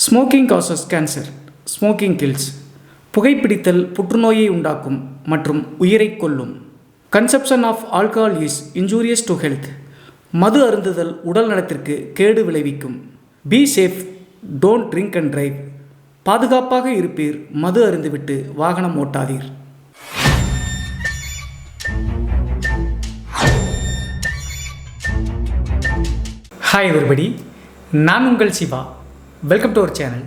Smoking causes cancer. Smoking kills. புகைப்பிடித்தல் புற்றுநோயை உண்டாக்கும் மற்றும் உயிரை கொல்லும். Consumption of alcohol is injurious to health. மது அருந்துதல் உடல் நலத்திற்கு கேடு விளைவிக்கும். Be safe, don't drink and drive. பாதுகாப்பாக இருப்பீர், மது அருந்துவிட்டு வாகனம் ஓட்டாதீர். ஹாய் எவரிபடி, நான் உங்கள் Siva. Welcome to our channel.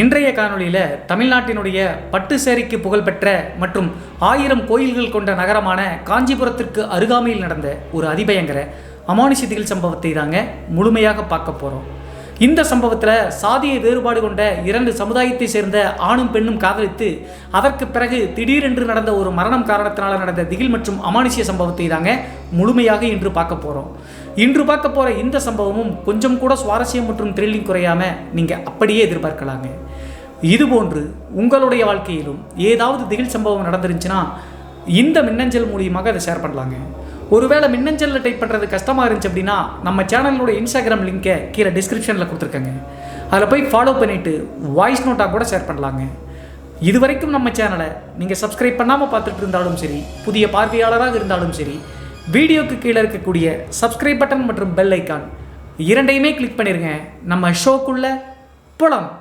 இன்றைய காணொலியில் தமிழ்நாட்டினுடைய பட்டு சேரிக்கு புகழ்பெற்ற மற்றும் 1000 கோயில்கள் கொண்ட நகரமான காஞ்சிபுரத்திற்கு அருகாமையில் நடந்த ஒரு அதிபயங்கர அமானுஷ திகில் சம்பவத்தை தாங்க முழுமையாக பார்க்க போகிறோம். இந்த சம்பவத்தில் சாதிய வேறுபாடு கொண்ட 2 சமுதாயத்தை சேர்ந்த ஆணும் பெண்ணும் காதலித்து அதற்கு பிறகு திடீரென்று நடந்த ஒரு மரணம் காரணத்தினால் நடந்த திகில் மற்றும் அமானுஷிய சம்பவத்தை தாங்க முழுமையாக இன்று பார்க்க போகிறோம். இன்று பார்க்க போகிற இந்த சம்பவமும் கொஞ்சம் கூட சுவாரஸ்யம் மற்றும் த்ரில்லிங் குறையாமல் நீங்கள் அப்படியே எதிர்பார்க்கலாங்க. இதுபோன்று உங்களுடைய வாழ்க்கையிலும் ஏதாவது திகில் சம்பவம் நடந்துருந்துச்சுன்னா இந்த மின்னஞ்சல் மூலியமாக அதை ஷேர் பண்ணலாங்க. ஒருவேளை மின்னஞ்சலில் டைப் பண்ணுறது கஷ்டமாக இருந்துச்சு அப்படின்னா நம்ம சேனலோட இன்ஸ்டாகிராம் லிங்கை கீழே டிஸ்கிரிப்ஷனில் கொடுத்துருக்கேங்க. அதில் போய் ஃபாலோ பண்ணிவிட்டு வாய்ஸ் நோட்டாக கூட ஷேர் பண்ணலாங்க. இது வரைக்கும் நம்ம சேனலை நீங்கள் சப்ஸ்கிரைப் பண்ணாமல் பார்த்துட்டு இருந்தாலும் சரி, புதிய பார்வையாளராக இருந்தாலும் சரி, வீடியோக்கு கீழே இருக்கக்கூடிய சப்ஸ்கிரைப் பட்டன் மற்றும் பெல் ஐக்கான் இரண்டையுமே கிளிக் பண்ணிருங்க. நம்ம ஷோக்குள்ள போலாம்.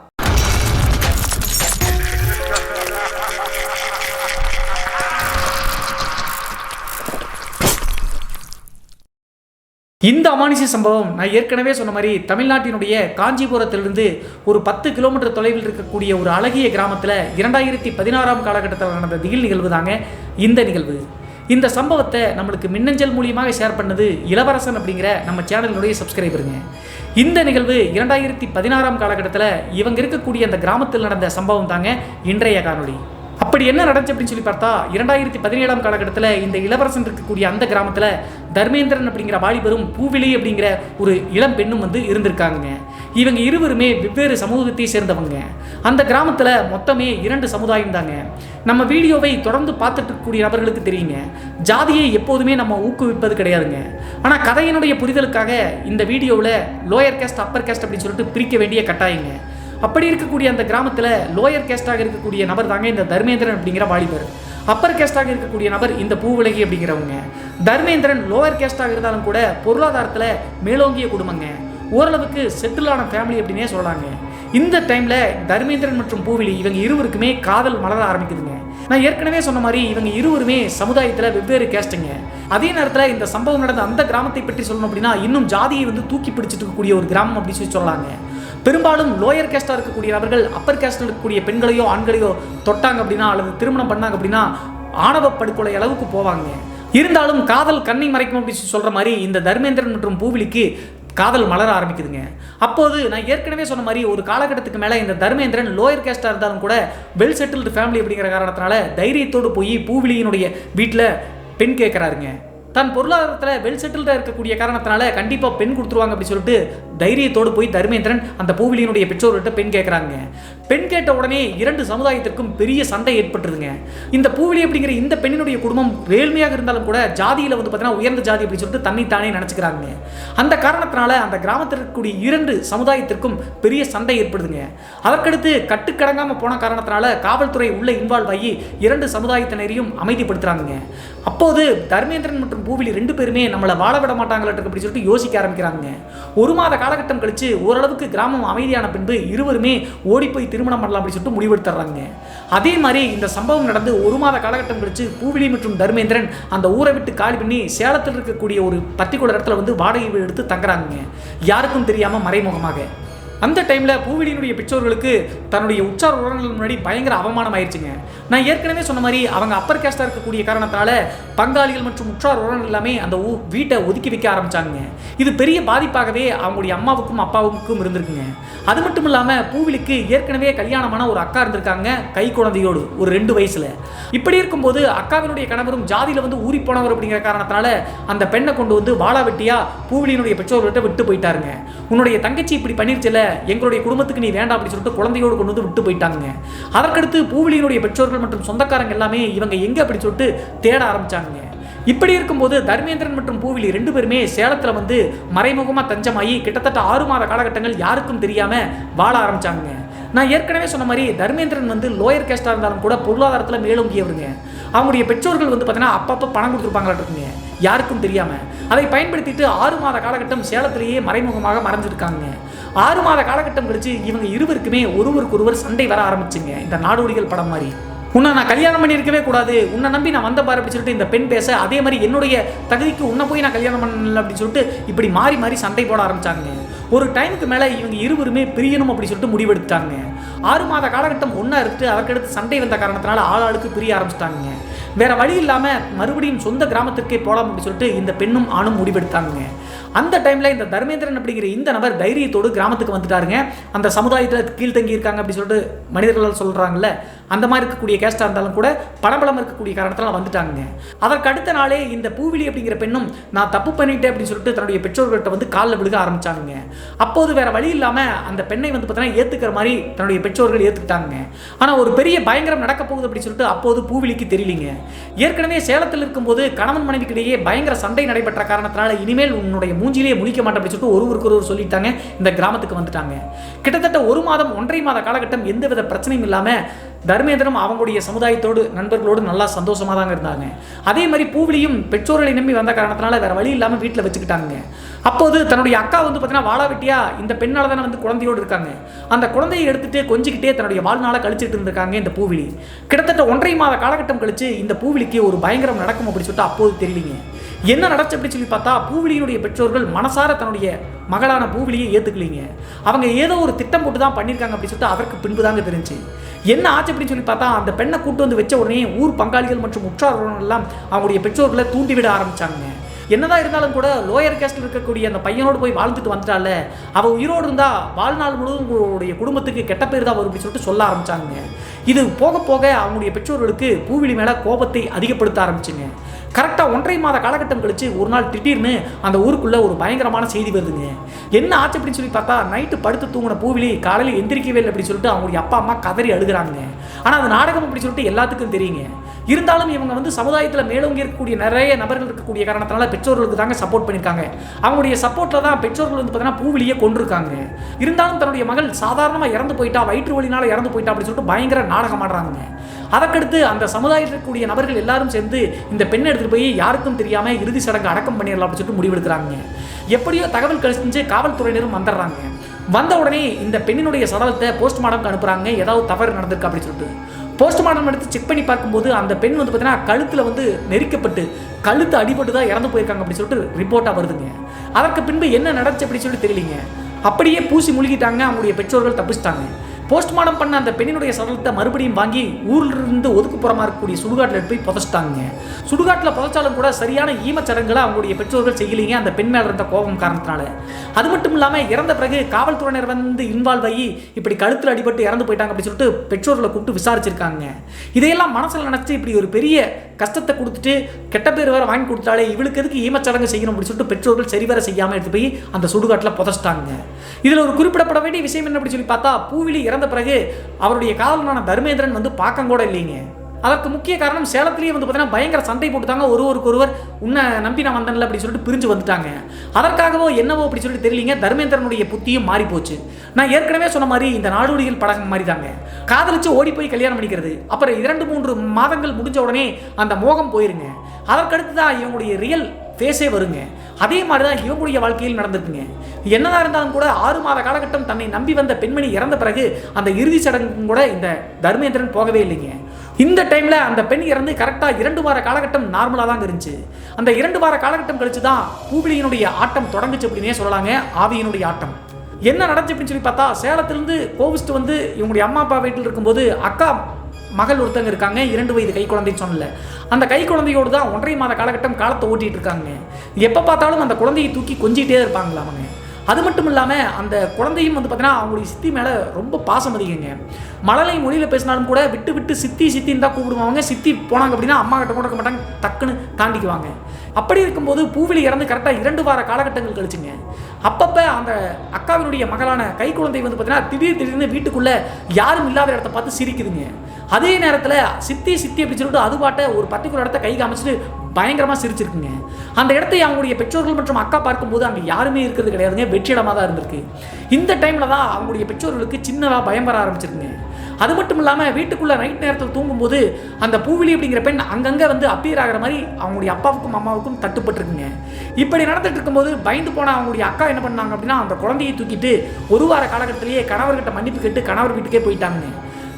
இந்த அமானுஷ சம்பவம் நான் ஏற்கனவே சொன்ன மாதிரி தமிழ்நாட்டினுடைய காஞ்சிபுரத்திலிருந்து ஒரு 10 கிலோமீட்டர் தொலைவில் இருக்கக்கூடிய ஒரு அழகிய கிராமத்தில் 2016 காலகட்டத்தில் நடந்த திகில் நிகழ்வு தாங்க இந்த நிகழ்வு. இந்த சம்பவத்தை நம்மளுக்கு மின்னஞ்சல் மூலியமாக ஷேர் பண்ணது இளவரசன் அப்படிங்கிற நம்ம சேனலினுடைய சப்ஸ்கிரைபருங்க. இந்த நிகழ்வு 2016 காலகட்டத்தில் இவங்க இருக்கக்கூடிய அந்த கிராமத்தில் நடந்த சம்பவம் தாங்க இன்றைய காணொலி. அப்படி என்ன நடந்துச்சு அப்படின்னு சொல்லி பார்த்தா 2017 காலகட்டத்தில் இந்த இளவரசன் இருக்கக்கூடிய அந்த கிராமத்தில் தர்மேந்திரன் அப்படிங்கிற வாலிபரும் பூவிலி அப்படிங்கிற ஒரு இளம் பெண்ணும் இருந்திருக்காங்க. இவங்க இருவருமே வெவ்வேறு சமூகத்தை சேர்ந்தவங்க. அந்த கிராமத்தில் மொத்தமே 2 சமுதாயம் தாங்க. நம்ம வீடியோவை தொடர்ந்து பார்த்துட்டு இருக்கக்கூடிய நபர்களுக்கு தெரியுங்க, ஜாதியை எப்போதுமே நம்ம ஊக்குவிப்பது கிடையாதுங்க. ஆனால் கதையினுடைய புரிதலுக்காக இந்த வீடியோவில் லோயர் கேஸ்ட் அப்பர் கேஸ்ட் அப்படின்னு சொல்லிட்டு பிரிக்க வேண்டிய கட்டாயங்க. அப்படி இருக்கக்கூடிய அந்த கிராமத்தில் லோயர் கேஸ்டாக இருக்கக்கூடிய நபர் தாங்க இந்த தர்மேந்திரன் அப்படிங்கிற வாலிபர். அப்பர் கேஸ்டாக இருக்கக்கூடிய நபர் இந்த பூவிலகி அப்படிங்கிறவங்க. தர்மேந்திரன் லோயர் கேஸ்டாக இருந்தாலும் கூட பொருளாதாரத்தில் மேலோங்கிய குடும்பங்க, ஓரளவுக்கு செட்டிலான ஃபேமிலி அப்படின்னே சொல்லலாங்க. இந்த டைமில் தர்மேந்திரன் மற்றும் பூவிலி இவங்க இருவருக்குமே காதல் மலர ஆரம்பிக்குதுங்க. நான் ஏற்கனவே சொன்ன மாதிரி இவங்க இருவருமே சமுதாயத்தில் வெவ்வேறு கேஸ்ட்டுங்க. அதே நேரத்தில் இந்த சம்பவம் நடந்த அந்த கிராமத்தை பற்றி சொல்லணும் அப்படின்னா இன்னும் ஜாதியை தூக்கி பிடிச்சிட்டு இருக்கக்கூடிய ஒரு கிராமம் அப்படின்னு சொல்லி சொல்லலாங்க. பெரும்பாலும் லோயர் கேஸ்டாக இருக்கக்கூடிய நபர்கள் அப்பர் கேஸ்டில் இருக்கக்கூடிய பெண்களையோ ஆண்களையோ தொட்டாங்க அப்படின்னா அல்லது திருமணம் பண்ணாங்க அப்படின்னா ஆணவ படுகொலை அளவுக்கு போவாங்க. இருந்தாலும் காதல் கண்ணை மறைக்கும் அப்படின்னு சொல்கிற மாதிரி இந்த தர்மேந்திரன் மற்றும் பூவிலிக்கு காதல் மலர ஆரம்பிக்குதுங்க. அப்போது நான் ஏற்கனவே சொன்ன மாதிரி ஒரு காலகட்டத்துக்கு மேலே இந்த தர்மேந்திரன் லோயர் கேஸ்டாக இருந்தாலும் கூட வெல் செட்டில்டு ஃபேமிலி அப்படிங்கிற காரணத்தினால தைரியத்தோடு போய் பூவிலியினுடைய வீட்டில் பெண் கேட்குறாருங்க. தன் பொருளாதாரத்தில் வெல் செட்டில்டாக இருக்கக்கூடிய காரணத்தினால கண்டிப்பாக பெண் கொடுத்துருவாங்க அப்படின்னு சொல்லிட்டு தைரியத்தோடு போய் தர்மேந்திரன் அந்த பூவிலியினுடைய பெற்றோர்கிட்ட பெண் கேட்குறாங்க. பெண் கேட்ட உடனே 2 சமுதாயத்திற்கும் பெரிய சண்டை ஏற்பட்டுருதுங்க. இந்த பூவிலி அப்படிங்கிற இந்த பெண்ணினுடைய குடும்பம் ஏழ்மையாக இருந்தாலும் கூட ஜாதியில் பார்த்தீங்கன்னா உயர்ந்த ஜாதி அப்படின்னு சொல்லிட்டு தன்னைத்தானே நினச்சிக்கிறாங்க. அந்த காரணத்தினால அந்த கிராமத்தில் இருக்கக்கூடிய 2 சமுதாயத்திற்கும் பெரிய சண்டை ஏற்படுதுங்க. அதற்கடுத்து கட்டுக்கடங்காமல் போன காரணத்தினால காவல்துறை உள்ள இன்வால்வ் ஆகி 2 சமுதாயத்தினரையும் அமைதிப்படுத்துறாங்க. அப்போது தர்மேந்திரன் மற்றும் பூவிலி 2 பேருமே நம்மளை வாழ விட மாட்டாங்களா அப்படின்னு சொல்லிட்டு யோசிக்க ஆரம்பிக்கிறாங்க. 1 மாத காலகட்டம் கழிச்சு ஓரளவுக்கு கிராமம் அமைதியான பின்பு இருவருமே ஓடி போய் திருமணம் பண்ணலாம் அப்படின்னு சொல்லிட்டு முடிவெடுத்துறாங்க. அதே மாதிரி இந்த சம்பவம் நடந்து 1 மாத காலகட்டம் கழிச்சு பூவிலி மற்றும் தர்மேந்திரன் அந்த ஊரை விட்டு காலி பண்ணி சேலத்தில் இருக்கக்கூடிய ஒரு பர்டிகுலர் இடத்துல வாடகை வீடு எடுத்து தங்குறாங்க, யாருக்கும் தெரியாம மறைமுகமாக. அந்த டைமில் பூவிலியினுடைய பெற்றோர்களுக்கு தன்னுடைய உற்றார் உறவினர்கள் முன்னாடி பயங்கர அவமானம் ஆயிடுச்சுங்க. நான் ஏற்கனவே சொன்ன மாதிரி அவங்க அப்பர் கேஸ்டாக இருக்கக்கூடிய காரணத்தினால பங்காளிகள் மற்றும் உற்றார் உறவினர்கள் எல்லாமே அந்த வீட்டை ஒதுக்கி வைக்க ஆரம்பித்தாங்க. இது பெரிய பாதிப்பாகவே அவங்களுடைய அம்மாவுக்கும் அப்பாவுக்கும் இருந்திருக்குங்க. அது மட்டும் இல்லாமல் பூவிலிக்கு ஏற்கனவே கல்யாணமான ஒரு அக்கா இருந்திருக்காங்க, கை குழந்தையோடு ஒரு 2 வயசுல. இப்படி இருக்கும்போது அக்காவினுடைய கணவரும் ஜாதியில் ஊறி போனவர் அப்படிங்கிற காரணத்தினால அந்த பெண்ணை கொண்டு வாழா வெட்டியா பூவிலியினுடைய பெற்றோர்கிட்ட விட்டு போயிட்டாருங்க. உன்னுடைய தங்கச்சி இப்படி பண்ணிருச்சுல, எங்களுடைய குடும்பத்துக்கு நீ வேண்டாம் அப்படின்னு சொல்லிட்டு குழந்தையோடு கொண்டு விட்டு போயிட்டாங்க. அதற்கடுத்து பூவிலியினுடைய பெற்றோர்கள் மற்றும் சொந்தக்காரங்க எல்லாமே இவங்க எங்க அப்படி சொல்லிட்டு தேட ஆரம்பிச்சாங்க. இப்படி இருக்கும்போது தர்மேந்திரன் மற்றும் பூவிலி 2 பேருமே சேலத்தில் வந்து மறைமுகமாக தஞ்சமாகி கிட்டத்தட்ட 6 மாத காலகட்டங்கள் யாருக்கும் தெரியாமல் வாழ ஆரம்பித்தாங்க. நான் ஏற்கனவே சொன்ன மாதிரி தர்மேந்திரன் வந்து லோயர் கேஸ்டாக இருந்தாலும் கூட பொருளாதாரத்தில் மேலோங்கியவருங்க. அவங்களுடைய பெற்றோர்கள் வந்து பார்த்தீங்கன்னா அப்பப்போ பணம் கொடுத்துருப்பாங்களா இருக்குங்க, யாருக்கும் தெரியாமல். அதை பயன்படுத்திட்டு 6 மாத காலகட்டம் சேலத்திலேயே மறைமுகமாக மறைஞ்சிருக்காங்க. 6 மாத காலகட்டம் கழிச்சு இவங்க இருவருக்குமே ஒருவருக்கொருவர் சண்டை வர ஆரம்பிச்சுங்க. இந்த நாடோடிகள் படம் மாதிரி, உன்னை நான் கல்யாணம் பண்ணியிருக்கவே கூடாது, உன்னை நம்பி நான் வந்த பாரு அப்படின்னு சொல்லிட்டு இந்த பெண் பேச, அதே மாதிரி என்னுடைய தகுதிக்கு உன்னை போய் நான் கல்யாணம் பண்ணல அப்படின்னு சொல்லிட்டு இப்படி மாறி மாறி சண்டை போட ஆரம்பிச்சாங்க. ஒரு டைமுக்கு மேலே இவங்க இருவருமே பிரியணும் அப்படின்னு சொல்லிட்டு முடிவெடுத்தாங்க. 6 மாத காலகட்டம் ஒன்றா இருக்கு. அதற்கடுத்து சண்டை வந்த காரணத்தினால ஆளாளுக்கு பிரிய ஆரம்பிச்சிட்டாங்க. வேற வழி இல்லாமல் மறுபடியும் சொந்த கிராமத்திற்கே போகலாம் அப்படின்னு சொல்லிட்டு இந்த பெண்ணும் ஆணும் முடிவெடுத்தாங்க. அந்த டைமில் இந்த தர்மேந்திரன் அப்படிங்கிற இந்த நபர் தைரியத்தோடு கிராமத்துக்கு வந்துட்டாருங்க. அந்த சமுதாயத்தில் கீழ்த்தங்கி இருக்காங்க அப்படி சொல்லிட்டு மனிதர்கள் சொல்கிறாங்கல்ல, அந்த மாதிரி இருக்கக்கூடிய கேஸ்டாக இருந்தாலும் கூட பணபலம் இருக்கக்கூடிய காரணத்தில் வந்துட்டாங்க. அதற்கு அடுத்த நாளே இந்த பூவிலி அப்படிங்கிற பெண்ணும் நான் தப்பு பண்ணிட்டேன் அப்படின்னு சொல்லிட்டு தன்னுடைய பெற்றோர்கள்ட்ட வந்து காலில் விழுக ஆரம்பிச்சாங்க. அப்போது வேற வழி இல்லாமல் அந்த பெண்ணை வந்து பார்த்தீங்கன்னா ஏற்றுக்கிற மாதிரி தன்னுடைய பெற்றோர்கள் ஏற்றுக்கிட்டாங்க. ஆனால் ஒரு பெரிய பயங்கரம் நடக்க போகுது அப்படின்னு சொல்லிட்டு அப்போது பூவிலிக்கு தெரியலிங்க. ஏற்கனவே சேலத்தில் இருக்கும்போது கணவன் மனைவிக்கிடையே பயங்கர சண்டை நடைபெற்ற காரணத்தினால இனிமேல் உன்னுடைய மூஞ்சிலேயே முழிக்க மாட்டேன் அப்படின்னு சொல்லிட்டு ஒருவருக்கு சொல்லிட்டாங்க. இந்த கிராமத்துக்கு வந்துட்டாங்க. கிட்டத்தட்ட 1 மாதம் 1.5 மாத காலகட்டம் எந்தவித பிரச்சனையும் இல்லாமல் தர்மேந்திரன் அவங்களுடைய சமுதாயத்தோடு நண்பர்களோடு நல்லா சந்தோஷமாக தாங்க இருந்தாங்க. அதே மாதிரி பூவிலியும் பெற்றோர்களை நம்பி வந்த காரணத்தினால வேற வழி இல்லாமல் வீட்டில் வச்சுக்கிட்டாங்க. அப்போது தன்னுடைய அக்கா வந்து பார்த்தீங்கன்னா வாழாவெட்டியா இந்த பெண்ணால் தானே வந்து குழந்தையோடு இருக்காங்க. அந்த குழந்தையை எடுத்துட்டு கொஞ்சிக்கிட்டே தன்னுடைய வாழ்நாளை கழிச்சிட்டு இருந்திருக்காங்க இந்த பூவிலி. கிட்டத்தட்ட 1.5 மாத காலகட்டம் கழிச்சு இந்த பூவிலிக்கு ஒரு பயங்கரம் நடக்கும் அப்படின்னு சொல்லிட்டு அப்போது தெரியலிங்க. என்ன நடச்சு அப்படின்னு சொல்லி பார்த்தா பூவிலியினுடைய பெற்றோர்கள் மனசார தன்னுடைய மகளான பூவிலியை ஏற்றுக்கலிங்க. அவங்க ஏதோ ஒரு திட்டம் போட்டு தான் பண்ணியிருக்காங்க அப்படின்னு சொல்லிட்டு அதற்கு பின்பு தாங்க தெரிஞ்சு என்ன ஆச்சு அப்படின்னு சொல்லி பார்த்தா அந்த பெண்ணை கூட்டு வந்து வச்ச உடனே ஊர் பங்காளிகள் மற்றும் உற்றார்கள் எல்லாம் அவங்களுடைய பெற்றோர்களை தூண்டிவிட ஆரம்பிச்சாங்க. என்னதான் இருந்தாலும் கூட லோயர் கேஸ்டில் இருக்கக்கூடிய அந்த பையனோடு போய் வாழ்ந்துட்டு வந்துட்டால, அவள் உயிரோடு இருந்தால் வாழ்நாள் முழுவதும் உங்களுடைய குடும்பத்துக்கு கெட்ட பேர் தான் வரும் அப்படின்னு சொல்லிட்டு சொல்ல ஆரம்பித்தாங்க. இது போக போக அவங்களுடைய பெற்றோர்களுக்கு பூவிலி மேலே கோபத்தை அதிகப்படுத்த ஆரம்பிச்சுங்க. கரெக்டாக 1.5 மாத காலகட்டம் கழிச்சு ஒரு நாள் திடீர்னு அந்த ஊருக்குள்ளே ஒரு பயங்கரமான செய்தி வருதுங்க. என்ன ஆச்சு அப்படின்னு சொல்லி பார்த்தா நைட்டு படுத்து தூங்கின பூவிலி காலையில் எந்திரிக்கவே இல்லை அப்படின்னு சொல்லிட்டு அவங்களுடைய அப்பா அம்மா கதறி அழுகிறாங்க. ஆனால் அது நாடகம் அப்படின்னு சொல்லிட்டு எல்லாத்துக்கும் தெரியுங்க. இருந்தாலும் இவங்க வந்து சமுதாயத்தில் மேலோங்கி இருக்கக்கூடிய நிறைய நபர்கள் இருக்கக்கூடிய காரணத்தினால பெற்றோர்களுக்கு தாங்க சப்போர்ட் பண்ணியிருக்காங்க. அவங்களுடைய சப்போர்ட்டில் தான் பெற்றோர்கள் வந்து பார்த்தீங்கன்னா பூவிலியை கொண்டிருக்காங்க. இருந்தாலும் தன்னுடைய மகள் சாதாரணமாக இறந்து போயிட்டா, வயிற்று வலினால இறந்து போயிட்டா அப்படின்னு சொல்லிட்டு பயங்கர நாடகம் ஆடுறாங்க. அதற்கடுத்து அந்த சமுதாயத்தில் இருக்கக்கூடிய நபர்கள் எல்லாரும் சேர்ந்து இந்த பெண்ணை எடுத்துகிட்டு போய் யாருக்கும் தெரியாமல் இறுதி சடங்கு அடக்கம் பண்ணிடலாம் அப்படின்னு சொல்லிட்டு முடிவெடுக்கிறாங்க. எப்படியோ தகவல் கழிச்சு காவல்துறையினரும் வந்துடுறாங்க. வந்த உடனே இந்த பெண்ணினுடைய சடலத்தை போஸ்ட்மார்ட்டம்க்கு அனுப்புகிறாங்க. ஏதாவது தவறு நடந்திருக்கு அப்படின்னு சொல்லிட்டு போஸ்ட்மார்ட்டம் எடுத்து செக் பண்ணி பார்க்கும்போது அந்த பெண் வந்து பார்த்தீங்கன்னா கழுத்தில் வந்து நெரிக்கப்பட்டு கழுத்து அடிபட்டு தான் இறந்து போயிருக்காங்க அப்படின்னு சொல்லிட்டு ரிப்போர்ட்டாக வருதுங்க. அதற்கு பின்பு என்ன நடந்துச்சு அப்படின்னு சொல்லிட்டு தெரியலிங்க. அப்படியே பூசி முழுகிட்டாங்க. அவங்களுடைய பெற்றோர்கள் தப்பிச்சிட்டாங்க. போஸ்ட்மார்ட்டம் பண்ண அந்த பெண்ணினுடைய சடலத்தை மறுபடியும் வாங்கி ஊரிலிருந்து ஒதுக்குப்புறமாக இருக்கக்கூடிய சுடுகாட்டில் எடுத்து போய் புதைச்சிட்டாங்க. சுடுகாட்டில் புதைச்சாலும் கூட சரியான ஈமச்சடங்குகளை அவங்களுடைய பெற்றோர்கள் செய்யலிங்க, அந்த பெண் மேலே இருந்த கோபம் காரணத்தினால. அது மட்டும் இல்லாமல் இறந்த பிறகு காவல்துறையினர் வந்து இன்வால்வ் ஆகி இப்படி கழுத்தில் அடிபட்டு இறந்து போயிட்டாங்க அப்படின்னு சொல்லிட்டு பெற்றோர்களை கூப்பிட்டு விசாரிச்சிருக்காங்க. இதையெல்லாம் மனசில் நினச்சி இப்படி ஒரு பெரிய கஷ்டத்தை கொடுத்துட்டு கெட்ட பேர் வேறு வாங்கி கொடுத்தாலே இவளுக்கு எதுக்கு ஈமச்சடங்கு செய்யணும் அப்படின்னு சொல்லிட்டு பெற்றோர்கள் சரிவர செய்யாமல் எடுத்து போய் அந்த சுடுகாட்டில் புதைச்சிட்டாங்க. இதில் ஒரு குறிப்பிடப்பட வேண்டிய விஷயம் என்ன அப்படின்னு சொல்லி பார்த்தா பூவிலி இறந்த பிறகு அவருடைய காதலனான தர்மேந்திரன் வந்து பார்க்க கூட இல்லைங்க. அதற்கு முக்கிய காரணம் சேலத்திலேயே வந்து பார்த்தீங்கன்னா பயங்கர சண்டை போட்டுட்டாங்க. ஒருவருக்கொருவர் உன்னை நம்பி நான் வந்தேன்ல அப்படின்னு சொல்லிட்டு பிரிஞ்சு வந்துட்டாங்க. அதற்காகவோ என்னவோ அப்படி சொல்லிட்டு தெரியலிங்க, தர்மேந்திரனுடைய புத்தியும் மாறி போச்சு. நான் ஏற்கனவே சொன்ன மாதிரி இந்த நாடோடிகள் பழகம் மாதிரி தாங்க. காதலிச்சு ஓடி போய் கல்யாணம் பண்ணிக்கிறது, அப்புறம் 2-3 மாதங்கள் முடிஞ்ச உடனே அந்த மோகம் போயிருங்க. அதற்கடுத்து தான் இவங்களுடைய ரியல் ஃபேஸே வருங்க. அதே மாதிரி தான் இவங்களுடைய வாழ்க்கையில் நடந்திருக்குங்க. என்னதான் இருந்தாலும் கூட 6 மாத காலகட்டம் தன்னை நம்பி வந்த பெண்மணி இறந்த பிறகு அந்த இறுதி சடங்கு கூட இந்த தர்மேந்திரன் போகவே இல்லைங்க. இந்த டைமில் அந்த பெண் இறந்து கரெக்டாக 2 வார காலகட்டம் நார்மலாக தாங்க இருந்துச்சு. அந்த 2 வார காலகட்டம் கழிச்சு தான் பூவிலியினுடைய ஆட்டம் தொடங்குச்சு அப்படின்னே சொல்லலாங்க. ஆவியினுடைய ஆட்டம் என்ன நடந்துச்சு அப்படின்னு சொல்லி பார்த்தா சேலத்திலிருந்து கோவிஸ்ட் வந்து இவங்களுடைய அம்மா அப்பா வீட்டில் இருக்கும்போது அக்கா மகள் ஒருத்தங்க இருக்காங்க, 2 வயது கை குழந்தைன்னு சொன்னல. அந்த கை குழந்தையோடு தான் 1.5 மாத காலகட்டம் காலத்தை ஓட்டிகிட்டு இருக்காங்க. எப்போ பார்த்தாலும் அந்த குழந்தையை தூக்கி கொஞ்சிகிட்டே இருப்பாங்களா அவங்க. அது மட்டும் இல்லாமல் அந்த குழந்தையும் வந்து பார்த்தீங்கன்னா அவங்களுடைய சித்தி மேலே ரொம்ப பாசம் அதிகங்க. மழலை மொழியில் பேசினாலும் கூட விட்டு விட்டு சித்தி சித்தின்னு தான் கூப்பிடுவாங்க. சித்தி போனாங்க அப்படின்னா அம்மா கிட்ட கொடுக்க மாட்டாங்க, டக்குன்னு தாண்டிக்குவாங்க. அப்படி இருக்கும்போது பூவிலி இறந்து கரெக்டாக 2 வார காலகட்டங்கள் கழிச்சுங்க. அப்பப்போ அந்த அக்காவினுடைய மகளான கை குழந்தை வந்து பார்த்தீங்கன்னா திடீர்னு வீட்டுக்குள்ளே யாரும் இல்லாத இடத்த பார்த்து சிரிக்குதுங்க. அதே நேரத்தில் சித்தி சித்தி அப்படின்னு சொல்லிட்டு அது பாட்ட ஒரு பர்டிகுலர் இடத்த கை காமிச்சிட்டு பயங்கரமாக சிரிச்சிருக்குங்க. அந்த இடத்தை அவங்களுடைய பெற்றோர்கள் மற்றும் அக்கா பார்க்கும்போது அங்கே யாருமே இருக்கிறது கிடையாதுங்க, வெற்றிடமாக தான் இருந்திருக்கு. இந்த டைமில் தான் அவங்களுடைய பெற்றோர்களுக்கு சின்னதாக பயம் வர ஆரம்பிச்சிருக்குங்க. அது மட்டும் இல்லாமல் வீட்டுக்குள்ளே நைட் நேரத்தில் தூங்கும்போது அந்த பூவிலி அப்படிங்கிற பெண் அங்கங்கே வந்து அப்பியர் ஆகிற மாதிரி அவங்களுடைய அப்பாவுக்கும் அம்மாவுக்கும் தட்டுப்பட்டுருக்குங்க. இப்படி நடந்துட்டு இருக்கும்போது பயந்து போன அவங்களுடைய அக்கா என்ன பண்ணாங்க அப்படின்னா, அந்த குழந்தையை தூக்கிட்டு ஒரு வார காலகட்டத்திலேயே கணவர்கிட்ட மன்னிப்பு கேட்டு கணவர் வீட்டுக்கே போயிட்டாங்க.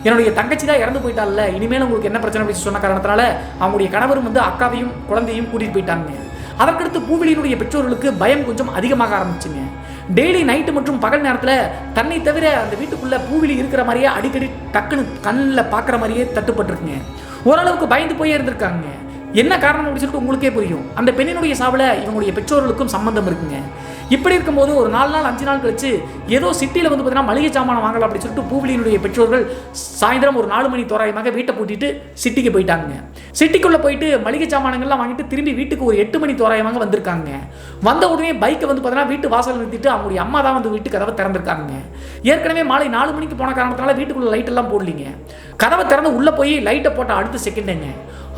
என்னுடைய தங்கச்சி தான் இறந்து போயிட்டால, இனிமேல் உங்களுக்கு என்ன பிரச்சனை அப்படின்னு சொன்ன காரணத்தினால அவங்களுடைய கணவரும் வந்து அக்காவையும் குழந்தையும் கூட்டிகிட்டு போயிட்டாங்க. அதற்கடுத்து பூவிலியினுடைய பெற்றோர்களுக்கு பயம் கொஞ்சம் அதிகமாக ஆரம்பிச்சுங்க. டெய்லி நைட்டு மற்றும் பகல் நேரத்தில் தன்னை தவிர அந்த வீட்டுக்குள்ளே பூவிலி இருக்கிற மாதிரியே அடிக்கடி டக்குன்னு கண்ணில் பார்க்குற மாதிரியே தட்டுப்பட்டுருக்குங்க. ஓரளவுக்கு பயந்து போயே இருந்திருக்காங்க. என்ன காரணம் அப்படின்னு சொல்லிட்டு உங்களுக்கே புரியும். அந்த பெண்ணினுடைய சாவில் இவங்களுடைய பெற்றோர்களுக்கும் சம்பந்தம் இருக்குங்க. இப்படி இருக்கும்போது ஒரு 4 நாள் 5 நாள் கழிச்சு ஏதோ சிட்டியில் வந்து பார்த்தீங்கன்னா மளிகை சாமான் வாங்கலாம் அப்படின்னு சொல்லிட்டு பூவிலியினுடைய பெற்றோர்கள் சாயந்தரம் ஒரு 4 மணி தோராயமாக வீட்டை பூட்டிட்டு சிட்டிக்கு போயிட்டாங்க. சிட்டிக்குள்ளே போயிட்டு மளிகை சாமான்கள்லாம் வாங்கிட்டு திரும்பி வீட்டுக்கு ஒரு 8 மணி தோராயமாக வந்திருக்காங்க. வந்த உடனே பைக்கை வந்து பார்த்தீங்கன்னா வீட்டு வாசல் நிறுத்திட்டு அவங்களுடைய அம்மா தான் வந்து வீட்டு கதவை திறந்திருக்காங்க. ஏற்கனவே மாலை 4 மணிக்கு போன காரணத்தினால வீட்டுக்குள்ள லைட் எல்லாம் போடலிங்க. கதவை திறந்து உள்ளே போய் லைட்டை போட்ட அடுத்த செகண்டுங்க